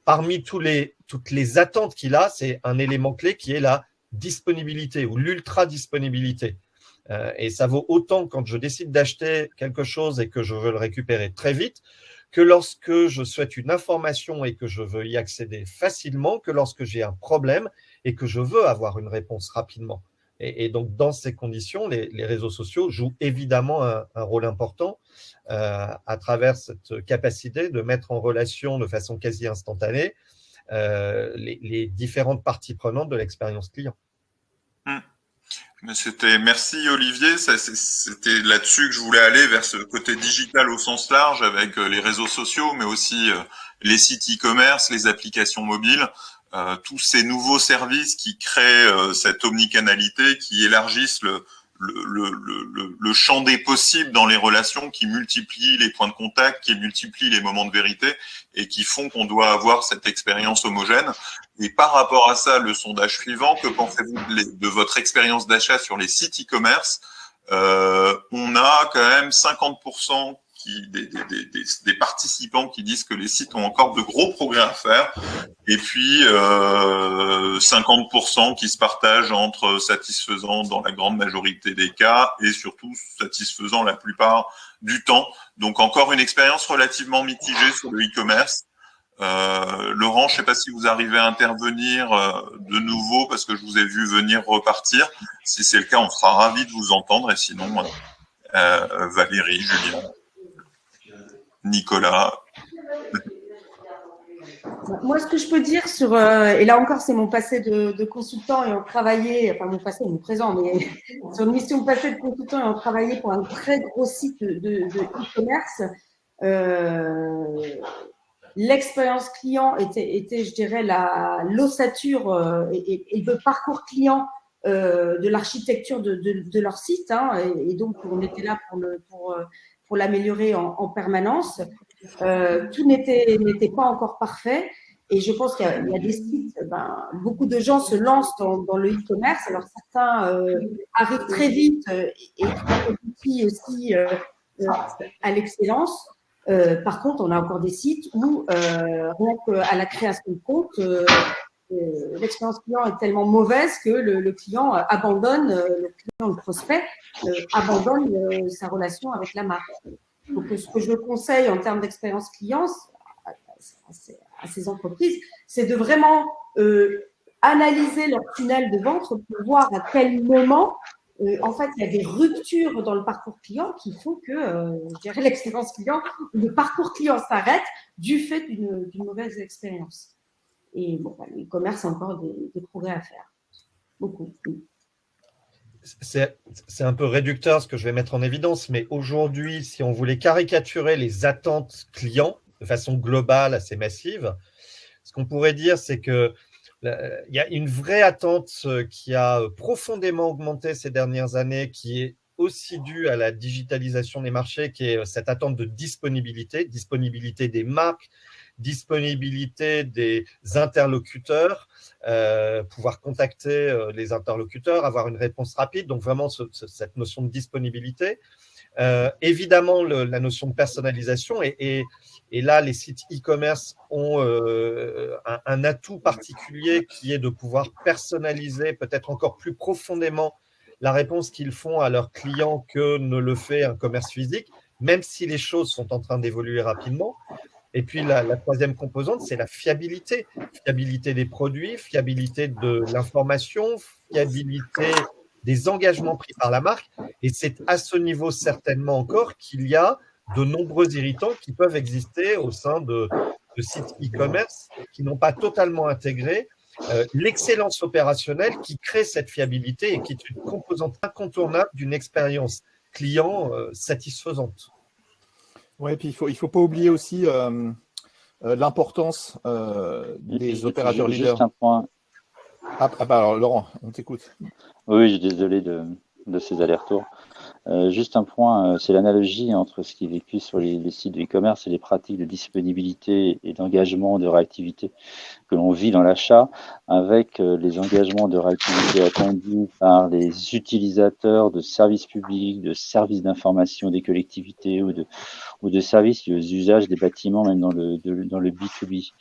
parmi toutes les attentes qu'il a, c'est un élément clé qui est la disponibilité ou l'ultra-disponibilité. Et ça vaut autant quand je décide d'acheter quelque chose et que je veux le récupérer très vite, que lorsque je souhaite une information et que je veux y accéder facilement, que lorsque j'ai un problème et que je veux avoir une réponse rapidement. Et donc, dans ces conditions, les réseaux sociaux jouent évidemment un rôle important à travers cette capacité de mettre en relation de façon quasi instantanée les différentes parties prenantes de l'expérience client. Merci Olivier, c'était là-dessus que je voulais aller, vers ce côté digital au sens large, avec les réseaux sociaux, mais aussi les sites e-commerce, les applications mobiles, tous ces nouveaux services qui créent cette omnicanalité, qui élargissent le champ des possibles dans les relations, qui multiplient les points de contact, qui multiplient les moments de vérité et qui font qu'on doit avoir cette expérience homogène. Et par rapport à ça, le sondage suivant, que pensez-vous de votre expérience d'achat sur les sites e-commerce? On a quand même 50% des participants qui disent que les sites ont encore de gros progrès à faire, et puis 50% qui se partagent entre satisfaisant dans la grande majorité des cas et surtout satisfaisant la plupart du temps. Donc encore une expérience relativement mitigée sur le e-commerce. Laurent, je ne sais pas si vous arrivez à intervenir de nouveau parce que je vous ai vu venir repartir. Si c'est le cas, on sera ravis de vous entendre, et sinon Valérie, Julien, Nicolas. Moi, ce que je peux dire sur, et là encore, c'est mon passé de consultant et on travaillait, enfin mon passé, mon présent, mais sur une mission passée de consultant et on travaillait pour un très gros site de e-commerce. L'expérience client était, je dirais, l'ossature et le parcours client de l'architecture de leur site, hein, et donc on était là pour l'améliorer en permanence. Tout n'était pas encore parfait, et je pense qu'il y a des sites, beaucoup de gens se lancent dans le e-commerce. Alors certains arrivent très vite et aboutit aussi à l'excellence. Par contre, on a encore des sites où rien qu'à la création de compte, l'expérience client est tellement mauvaise que le client abandonne, le prospect abandonne sa relation avec la marque. Donc, ce que je conseille en termes d'expérience client à ces entreprises, c'est de vraiment analyser leur tunnel de vente pour voir à quel moment, en fait, il y a des ruptures dans le parcours client qui font que, je dirais, l'expérience client, le parcours client s'arrête du fait d'une mauvaise expérience. Et bon, le e-commerce a encore des progrès à faire. Beaucoup. C'est un peu réducteur ce que je vais mettre en évidence, mais aujourd'hui, si on voulait caricaturer les attentes clients de façon globale, assez massive, ce qu'on pourrait dire, c'est qu'il y a une vraie attente qui a profondément augmenté ces dernières années, qui est aussi due à la digitalisation des marchés, qui est cette attente de disponibilité des marques, disponibilité des interlocuteurs, pouvoir contacter les interlocuteurs, avoir une réponse rapide, donc vraiment cette notion de disponibilité. Évidemment, la notion de personnalisation, et là, les sites e-commerce ont un atout particulier qui est de pouvoir personnaliser peut-être encore plus profondément la réponse qu'ils font à leurs clients que ne le fait un commerce physique, même si les choses sont en train d'évoluer rapidement. Et puis, la troisième composante, c'est la fiabilité. Fiabilité des produits, fiabilité de l'information, fiabilité des engagements pris par la marque. Et c'est à ce niveau certainement encore qu'il y a de nombreux irritants qui peuvent exister au sein de sites e-commerce qui n'ont pas totalement intégré l'excellence opérationnelle qui crée cette fiabilité et qui est une composante incontournable d'une expérience client satisfaisante. Oui, et puis il faut pas oublier aussi l'importance des opérateurs leaders. Juste un point. Alors Laurent, on t'écoute. Oui, je suis désolé de ces allers-retours. Juste un point, c'est l'analogie entre ce qui est vécu sur les sites de e-commerce et les pratiques de disponibilité et d'engagement, de réactivité que l'on vit dans l'achat, avec les engagements de réactivité attendus par les utilisateurs de services publics, de services d'information des collectivités ou de services aux usages des bâtiments, même dans le B2B.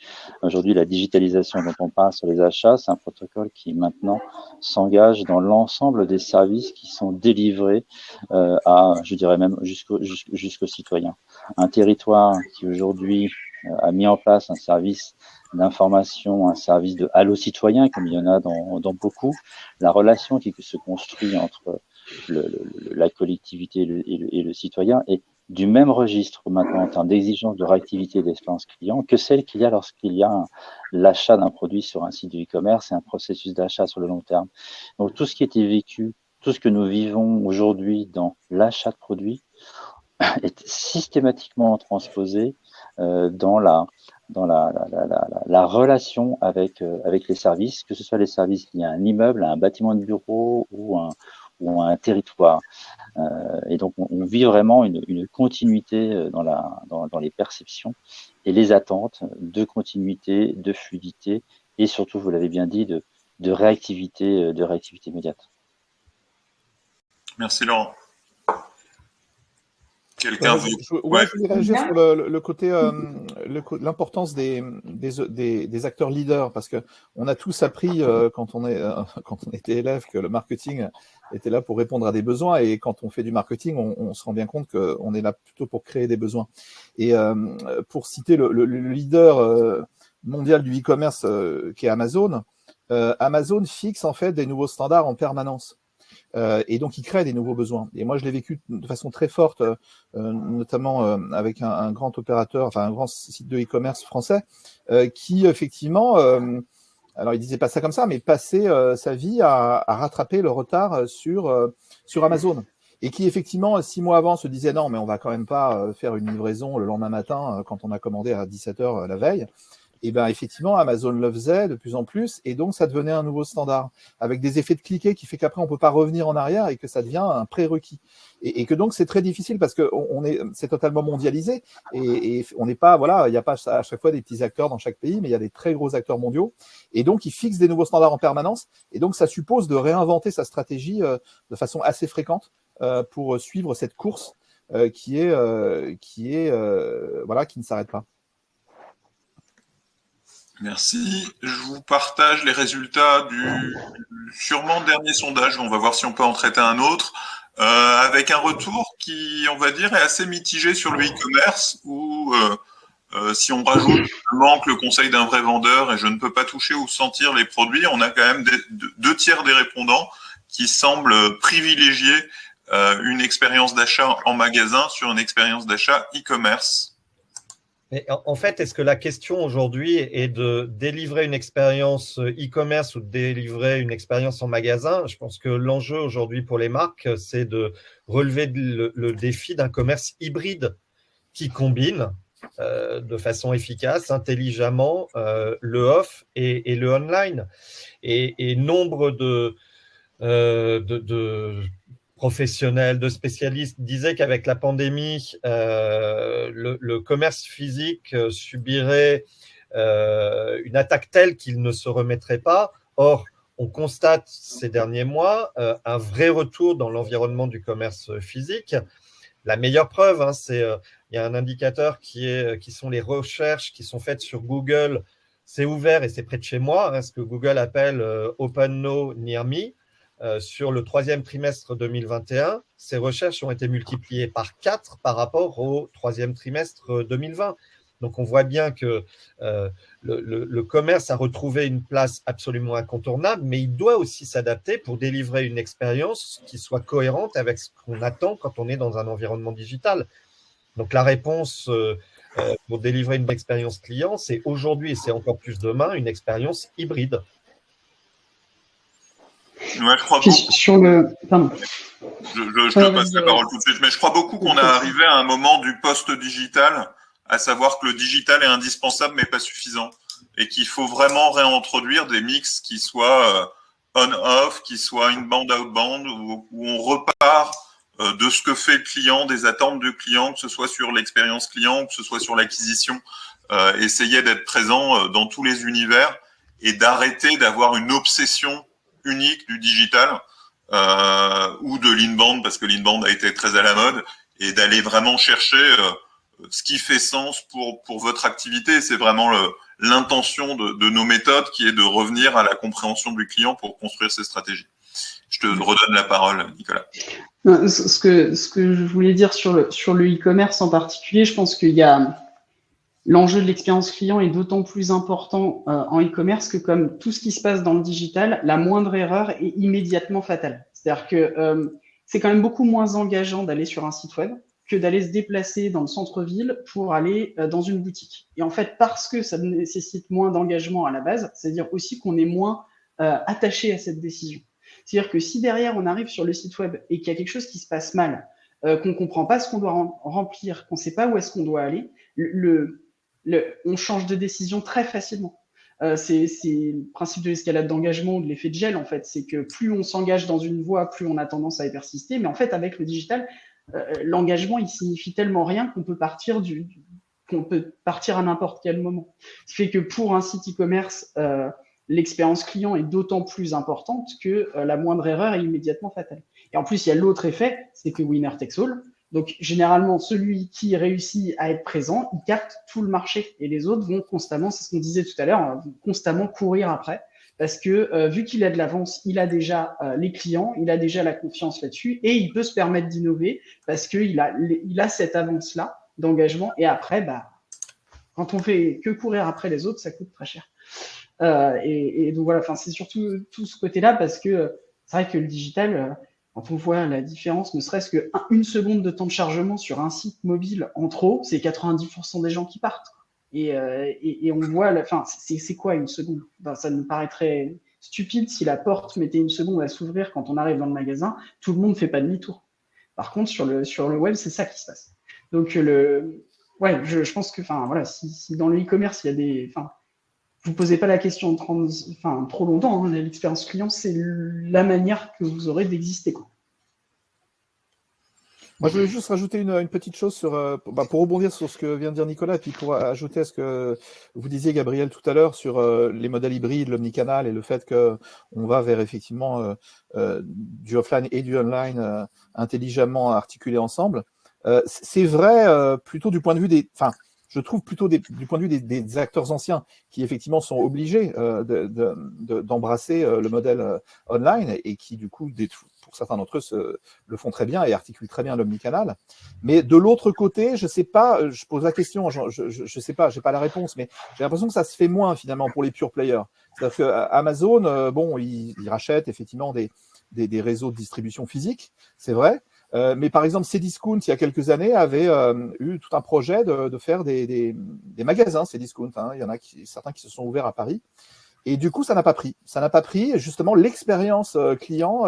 Aujourd'hui, la digitalisation dont on parle sur les achats, c'est un protocole qui maintenant s'engage dans l'ensemble des services qui sont délivrés je dirais même jusqu'aux citoyens. Un territoire qui aujourd'hui a mis en place un service d'information, un service de Allo citoyen, comme il y en a dans beaucoup. La relation qui se construit entre la collectivité et le citoyen est du même registre maintenant en termes d'exigence de réactivité et d'expérience client que celle qu'il y a lorsqu'il y a l'achat d'un produit sur un site de e-commerce et un processus d'achat sur le long terme. Donc tout ce qui a été vécu, tout ce que nous vivons aujourd'hui dans l'achat de produits est systématiquement transposé dans la relation avec les services, que ce soit les services liés à un immeuble, à un bâtiment de bureau ou à un territoire. Et donc, on vit vraiment une continuité dans les perceptions et les attentes de continuité, de fluidité et surtout, vous l'avez bien dit, de réactivité immédiate. Merci Laurent. Quelqu'un veut... Je voulais réagir sur le côté, l'importance des acteurs leaders, parce que on a tous appris quand on était élève que le marketing était là pour répondre à des besoins, et quand on fait du marketing, on se rend bien compte qu'on est là plutôt pour créer des besoins. Et pour citer le leader mondial du e-commerce qui est Amazon, Amazon fixe en fait des nouveaux standards en permanence. Et donc, il crée des nouveaux besoins. Et moi, je l'ai vécu de façon très forte, notamment avec un grand opérateur, enfin un grand site de e-commerce français, qui effectivement, alors il disait pas ça comme ça, mais passait sa vie à rattraper le retard sur Amazon. Et qui effectivement, 6 mois avant, se disait non, mais on va quand même pas faire une livraison le lendemain matin quand on a commandé à 17h la veille. Et bien effectivement, Amazon le faisait de plus en plus, et donc ça devenait un nouveau standard, avec des effets de cliquet qui fait qu'après on peut pas revenir en arrière et que ça devient un prérequis. Et que donc c'est très difficile parce que c'est totalement mondialisé, et on n'est pas, voilà, il n'y a pas à chaque fois des petits acteurs dans chaque pays, mais il y a des très gros acteurs mondiaux, et donc ils fixent des nouveaux standards en permanence, et donc ça suppose de réinventer sa stratégie de façon assez fréquente pour suivre cette course qui ne s'arrête pas. Merci. Je vous partage les résultats du sûrement dernier sondage. On va voir si on peut en traiter un autre. Avec un retour qui, on va dire, est assez mitigé sur le e-commerce, où si on rajoute le manque, le conseil d'un vrai vendeur et je ne peux pas toucher ou sentir les produits, on a quand même 2/3 des répondants qui semblent privilégier une expérience d'achat en magasin sur une expérience d'achat e-commerce. Mais en fait, est-ce que la question aujourd'hui est de délivrer une expérience e-commerce ou de délivrer une expérience en magasin? Je pense que l'enjeu aujourd'hui pour les marques, c'est de relever le défi d'un commerce hybride qui combine de façon efficace, intelligemment, le off et le online. Et nombre de professionnels, de spécialistes disaient qu'avec la pandémie, le commerce physique subirait une attaque telle qu'il ne se remettrait pas. Or, on constate ces derniers mois un vrai retour dans l'environnement du commerce physique. La meilleure preuve, il y a un indicateur qui sont les recherches qui sont faites sur Google. C'est ouvert et c'est près de chez moi, ce que Google appelle Open Know Near Me. Sur le 3e trimestre 2021, ces recherches ont été multipliées par 4 par rapport au 3e trimestre 2020. Donc, on voit bien que le commerce a retrouvé une place absolument incontournable, mais il doit aussi s'adapter pour délivrer une expérience qui soit cohérente avec ce qu'on attend quand on est dans un environnement digital. Donc, la réponse pour délivrer une expérience client, c'est aujourd'hui et c'est encore plus demain, une expérience hybride. Ouais, je crois beaucoup. Sur le... Pardon. Je te passe la parole tout de suite, mais je crois beaucoup qu'on est arrivé à un moment du post-digital, à savoir que le digital est indispensable mais pas suffisant, et qu'il faut vraiment réintroduire des mix qui soient on-off, qui soient inbound-outbound, où on repart de ce que fait le client, des attentes du client, que ce soit sur l'expérience client, que ce soit sur l'acquisition, essayer d'être présent dans tous les univers et d'arrêter d'avoir une obsession unique du digital ou de l'inbound, parce que l'inbound a été très à la mode, et d'aller vraiment chercher ce qui fait sens pour votre activité. C'est vraiment l'intention de nos méthodes, qui est de revenir à la compréhension du client pour construire ses stratégies. Je te redonne la parole, Nicolas. Ce que je voulais dire sur le e-commerce en particulier, je pense qu'il y a l'enjeu de l'expérience client est d'autant plus important en e-commerce que comme tout ce qui se passe dans le digital, la moindre erreur est immédiatement fatale. C'est-à-dire que c'est quand même beaucoup moins engageant d'aller sur un site web que d'aller se déplacer dans le centre-ville pour aller dans une boutique. Et en fait, parce que ça nécessite moins d'engagement à la base, c'est-à-dire aussi qu'on est moins attaché à cette décision. C'est-à-dire que si derrière on arrive sur le site web et qu'il y a quelque chose qui se passe mal, qu'on ne comprend pas ce qu'on doit remplir, qu'on ne sait pas où est-ce qu'on doit aller, on change de décision très facilement. C'est le principe de l'escalade d'engagement ou de l'effet de gel, en fait. C'est que plus on s'engage dans une voie, plus on a tendance à y persister. Mais en fait, avec le digital, l'engagement, il signifie tellement rien qu'on peut partir à n'importe quel moment. Ce qui fait que pour un site e-commerce, l'expérience client est d'autant plus importante que la moindre erreur est immédiatement fatale. Et en plus, il y a l'autre effet, c'est que winner takes all. Donc, généralement, celui qui réussit à être présent, il capte tout le marché. Et les autres vont constamment, c'est ce qu'on disait tout à l'heure, vont constamment courir après. Parce que vu qu'il a de l'avance, il a déjà les clients, il a déjà la confiance là-dessus et il peut se permettre d'innover parce qu'il a cette avance-là d'engagement. Et après, quand on fait que courir après les autres, ça coûte très cher. Et donc voilà, c'est surtout tout ce côté-là parce que c'est vrai que le digital... Quand on voit la différence, ne serait-ce qu'une seconde de temps de chargement sur un site mobile en trop, c'est 90% des gens qui partent. Et on voit, c'est quoi une seconde? Ça nous paraîtrait stupide si la porte mettait une seconde à s'ouvrir quand on arrive dans le magasin. Tout le monde ne fait pas demi-tour. Par contre, sur le web, c'est ça qui se passe. Donc, je pense que, si dans le e-commerce, il y a des... vous ne posez pas la question trop longtemps. Hein, l'expérience client, c'est la manière que vous aurez d'exister. Moi, je voulais juste rajouter une petite chose pour rebondir sur ce que vient de dire Nicolas, et puis pour ajouter à ce que vous disiez, Gabriel, tout à l'heure, sur les modèles hybrides, l'omnicanal, et le fait qu'on va vers effectivement du offline et du online intelligemment articulés ensemble. C'est vrai plutôt du point de vue des... je trouve plutôt du point de vue des acteurs anciens qui effectivement sont obligés d'embrasser le modèle online et qui du coup, pour certains d'entre eux, le font très bien et articulent très bien l'omnicanal. Mais de l'autre côté, je sais pas, je pose la question, je sais pas, j'ai pas la réponse, mais j'ai l'impression que ça se fait moins finalement pour les pure players. C'est-à-dire que Amazon, ils rachètent effectivement des réseaux de distribution physique, c'est vrai. Mais par exemple, Cdiscount, il y a quelques années, avait eu tout un projet de faire des magasins Cdiscount. Hein. Il y en a certains qui se sont ouverts à Paris. Et du coup, ça n'a pas pris. Ça n'a pas pris. Justement, l'expérience client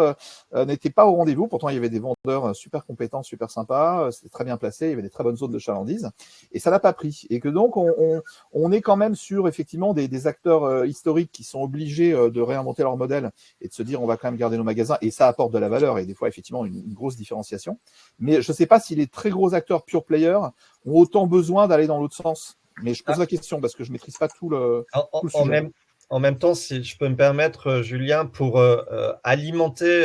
n'était pas au rendez-vous. Pourtant, il y avait des vendeurs super compétents, super sympas. C'était très bien placé. Il y avait des très bonnes zones de chalandise. Et ça n'a pas pris. Et que donc, on est quand même sur effectivement des acteurs historiques qui sont obligés de réinventer leur modèle et de se dire on va quand même garder nos magasins. Et ça apporte de la valeur et des fois, effectivement, une grosse différenciation. Mais je ne sais pas si les très gros acteurs pure players ont autant besoin d'aller dans l'autre sens. Mais je pose la question parce que je ne maîtrise pas tout le sujet. En même temps, si je peux me permettre, Julien, pour alimenter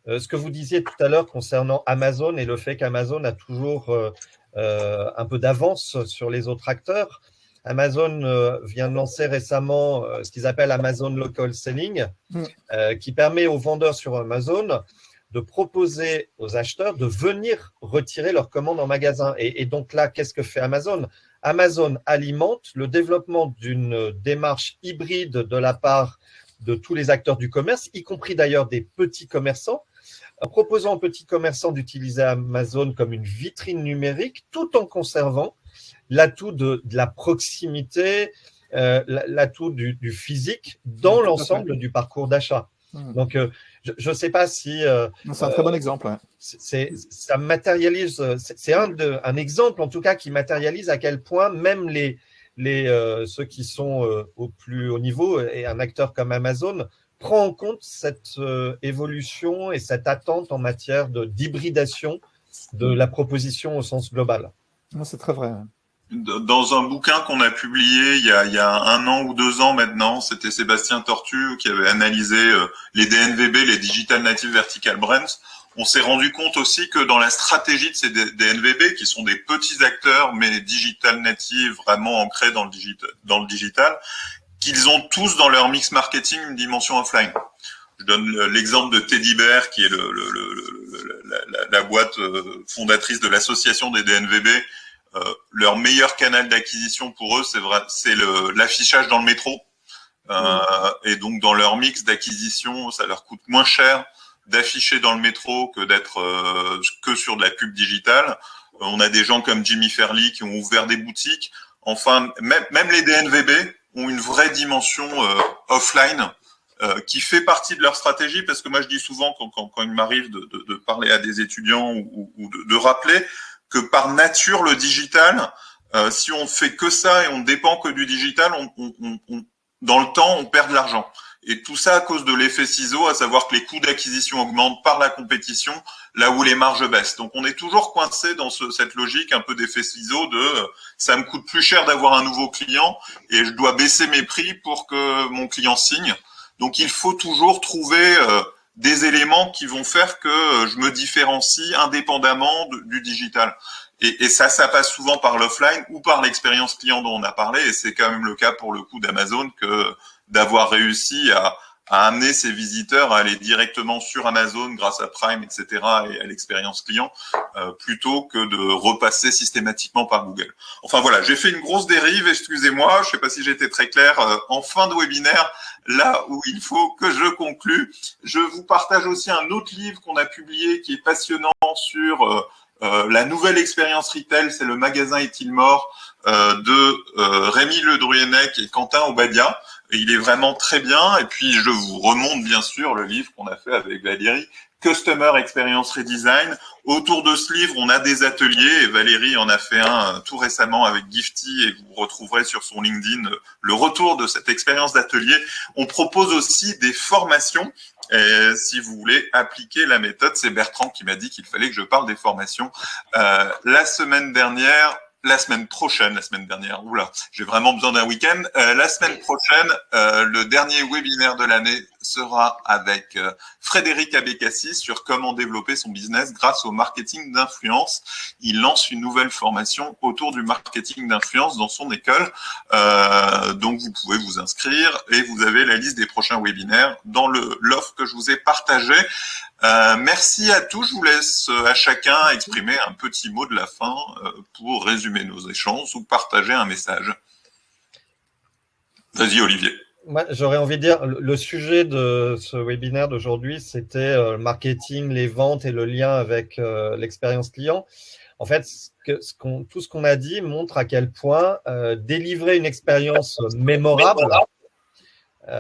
ce que vous disiez tout à l'heure concernant Amazon et le fait qu'Amazon a toujours un peu d'avance sur les autres acteurs. Amazon vient de lancer récemment ce qu'ils appellent Amazon Local Selling, qui permet aux vendeurs sur Amazon de proposer aux acheteurs de venir retirer leurs commandes en magasin. Et donc là, qu'est-ce que fait Amazon ? Amazon alimente le développement d'une démarche hybride de la part de tous les acteurs du commerce, y compris d'ailleurs des petits commerçants, en proposant aux petits commerçants d'utiliser Amazon comme une vitrine numérique, tout en conservant l'atout de la proximité, l'atout du physique dans l'ensemble du parcours d'achat. Donc, je ne sais pas si… c'est un très bon exemple. Ouais. Ça matérialise, c'est un exemple en tout cas qui matérialise à quel point même ceux qui sont au plus haut niveau et un acteur comme Amazon prend en compte cette évolution et cette attente en matière d'hybridation de la proposition au sens global. C'est très vrai. Dans un bouquin qu'on a publié il y a 1 an ou 2 ans maintenant, c'était Sébastien Tortu qui avait analysé les DNVB, les Digital Native Vertical Brands. On s'est rendu compte aussi que dans la stratégie de ces DNVB, qui sont des petits acteurs mais digital native, vraiment ancrés dans le digital, qu'ils ont tous dans leur mix marketing une dimension offline. Je donne l'exemple de Teddy Bear, qui est la boîte fondatrice de l'association des DNVB, leur meilleur canal d'acquisition pour eux, c'est l'affichage dans le métro. Et donc dans leur mix d'acquisition, ça leur coûte moins cher d'afficher dans le métro que d'être que sur de la pub digitale. On a des gens comme Jimmy Fairley qui ont ouvert des boutiques. Enfin, même les DNVB ont une vraie dimension offline qui fait partie de leur stratégie, parce que moi je dis souvent quand il m'arrive de parler à des étudiants ou de rappeler que par nature le digital, si on fait que ça et on dépend que du digital, dans le temps on perd de l'argent. Et tout ça à cause de l'effet ciseau, à savoir que les coûts d'acquisition augmentent par la compétition, là où les marges baissent. Donc on est toujours coincé dans cette logique un peu d'effet ciseau de ça me coûte plus cher d'avoir un nouveau client et je dois baisser mes prix pour que mon client signe. Donc il faut toujours trouver des éléments qui vont faire que je me différencie indépendamment du digital. Et ça passe souvent par l'offline ou par l'expérience client dont on a parlé. Et c'est quand même le cas pour le coup d'Amazon que d'avoir réussi à amener ses visiteurs à aller directement sur Amazon grâce à Prime, etc. et à l'expérience client, plutôt que de repasser systématiquement par Google. Enfin voilà, j'ai fait une grosse dérive, excusez-moi, je ne sais pas si j'ai été très clair. En fin de webinaire, là où il faut que je conclue, je vous partage aussi un autre livre qu'on a publié qui est passionnant sur la nouvelle expérience retail, c'est Le magasin est-il mort de Rémi Le Druyenec et Quentin Obadia. Et il est vraiment très bien. Et puis, je vous remonte bien sûr le livre qu'on a fait avec Valérie, Customer Experience Redesign. Autour de ce livre, on a des ateliers et Valérie en a fait un tout récemment avec Gifty et vous retrouverez sur son LinkedIn le retour de cette expérience d'atelier. On propose aussi des formations. Et si vous voulez appliquer la méthode, c'est Bertrand qui m'a dit qu'il fallait que je parle des formations. La semaine prochaine, oula, j'ai vraiment besoin d'un week-end. La semaine prochaine, le dernier webinaire de l'année sera avec Frédéric Abécassis sur comment développer son business grâce au marketing d'influence. Il lance une nouvelle formation autour du marketing d'influence dans son école. Donc, vous pouvez vous inscrire et vous avez la liste des prochains webinaires dans l'offre que je vous ai partagée. Merci à tous. Je vous laisse à chacun exprimer un petit mot de la fin pour résumer nos échanges ou partager un message. Vas-y, Olivier. Moi, j'aurais envie de dire, le sujet de ce webinaire d'aujourd'hui, c'était le marketing, les ventes et le lien avec l'expérience client. En fait, tout ce qu'on a dit montre à quel point délivrer une expérience mémorable,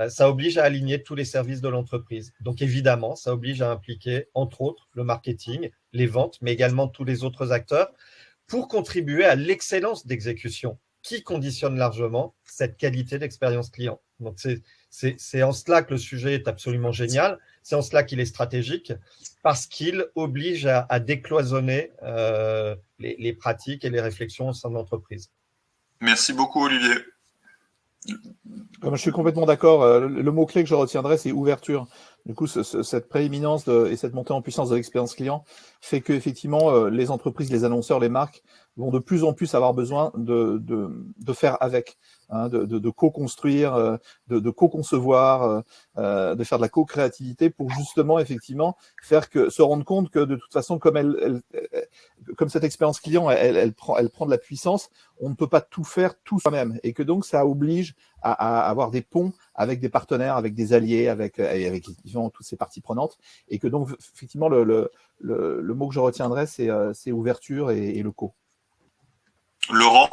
ça oblige à aligner tous les services de l'entreprise. Donc, évidemment, ça oblige à impliquer, entre autres, le marketing, les ventes, mais également tous les autres acteurs pour contribuer à l'excellence d'exécution qui conditionne largement cette qualité d'expérience client. Donc, c'est en cela que le sujet est absolument génial. C'est en cela qu'il est stratégique parce qu'il oblige à décloisonner les pratiques et les réflexions au sein de l'entreprise. Merci beaucoup, Olivier. Je suis complètement d'accord. Le mot-clé que je retiendrai, c'est ouverture. Du coup, cette prééminence et cette montée en puissance de l'expérience client fait qu'effectivement, les entreprises, les annonceurs, les marques vont de plus en plus avoir besoin de faire avec, hein, de co-construire, de co-concevoir, de faire de la co-créativité pour justement, effectivement, se rendre compte que de toute façon, comme cette expérience client, elle prend de la puissance, on ne peut pas tout faire tout soi-même et que donc ça oblige à avoir des ponts avec des partenaires, avec des alliés, avec effectivement toutes ces parties prenantes et que donc effectivement le mot que je retiendrai c'est ouverture et le co. Laurent,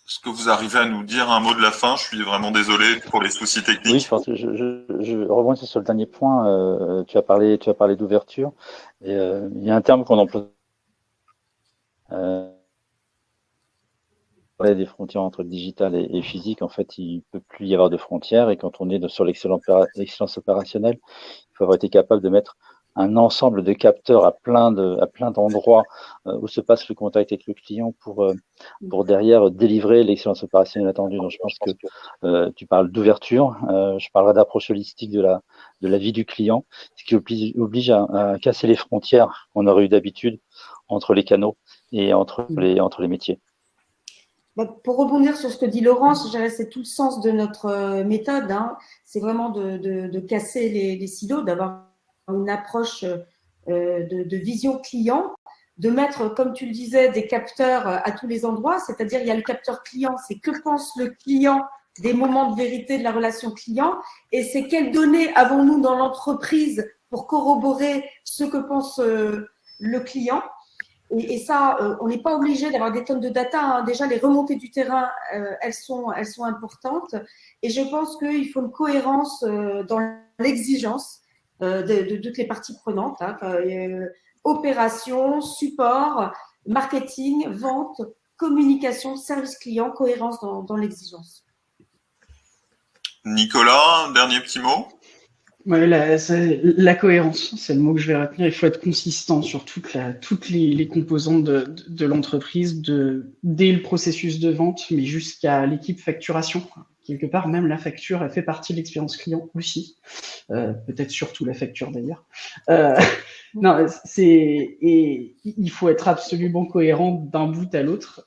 est-ce que vous arrivez à nous dire un mot de la fin? Je suis vraiment désolé pour les soucis techniques. Oui, je pense que je rebondis sur le dernier point. Tu as parlé d'ouverture. Et il y a un terme qu'on emploie. Des frontières entre digital et physique. En fait, il ne peut plus y avoir de frontières. Et quand on est sur l'excellence opérationnelle, il faut avoir été capable de mettre un ensemble de capteurs à plein d'endroits où se passe le contact avec le client pour derrière délivrer l'excellence opérationnelle attendue. Donc, je pense que tu parles d'ouverture. Je parlerai d'approche holistique de la vie du client, ce qui oblige à casser les frontières qu'on aurait eu d'habitude entre les canaux et entre les métiers. Pour rebondir sur ce que dit Laurent, c'est tout le sens de notre méthode. Hein. C'est vraiment de casser les silos, d'avoir une approche de vision client, de mettre, comme tu le disais, des capteurs à tous les endroits. C'est-à-dire, il y a le capteur client, c'est que pense le client des moments de vérité de la relation client, et c'est quelles données avons-nous dans l'entreprise pour corroborer ce que pense le client. Et ça, on n'est pas obligé d'avoir des tonnes de data, hein. Déjà, les remontées du terrain, elles sont importantes. Et je pense qu'il faut une cohérence dans l'exigence de toutes les parties prenantes, hein, opération, support, marketing, vente, communication, service client, cohérence dans l'exigence. Nicolas, un dernier petit mot? Ouais, la cohérence, c'est le mot que je vais retenir. Il faut être consistant sur toutes les composantes de l'entreprise, dès le processus de vente, mais jusqu'à l'équipe facturation. Quelque part, même la facture, elle fait partie de l'expérience client aussi. Peut-être surtout la facture d'ailleurs. Non, et il faut être absolument cohérent d'un bout à l'autre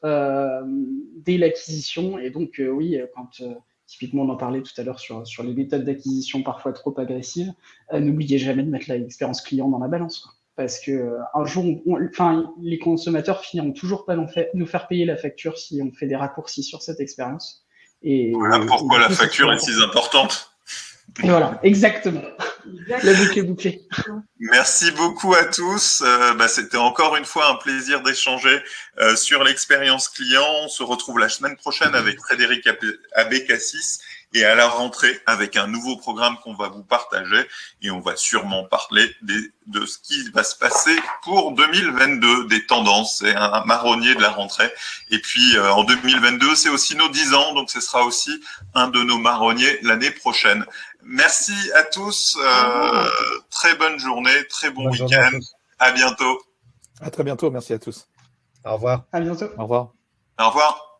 dès l'acquisition. Et donc, oui, quand typiquement, on en parlait tout à l'heure sur les méthodes d'acquisition parfois trop agressives. N'oubliez jamais de mettre l'expérience client dans la balance, quoi. Parce que un jour, les consommateurs finiront toujours pas nous faire payer la facture si on fait des raccourcis sur cette expérience. Et voilà pourquoi la facture est si importante. Et voilà, exactement. La boucle est bouclée. Merci beaucoup à tous. C'était encore une fois un plaisir d'échanger sur l'expérience client. On se retrouve la semaine prochaine avec Frédéric Abécassis et à la rentrée avec un nouveau programme qu'on va vous partager. Et on va sûrement parler de ce qui va se passer pour 2022, des tendances. C'est un marronnier de la rentrée. Et puis en 2022, c'est aussi nos 10 ans. Donc ce sera aussi un de nos marronniers l'année prochaine. Merci à tous. Très bonne journée, très bon week-end. À bientôt. À très bientôt. Merci à tous. Au revoir. À bientôt. Au revoir. Au revoir.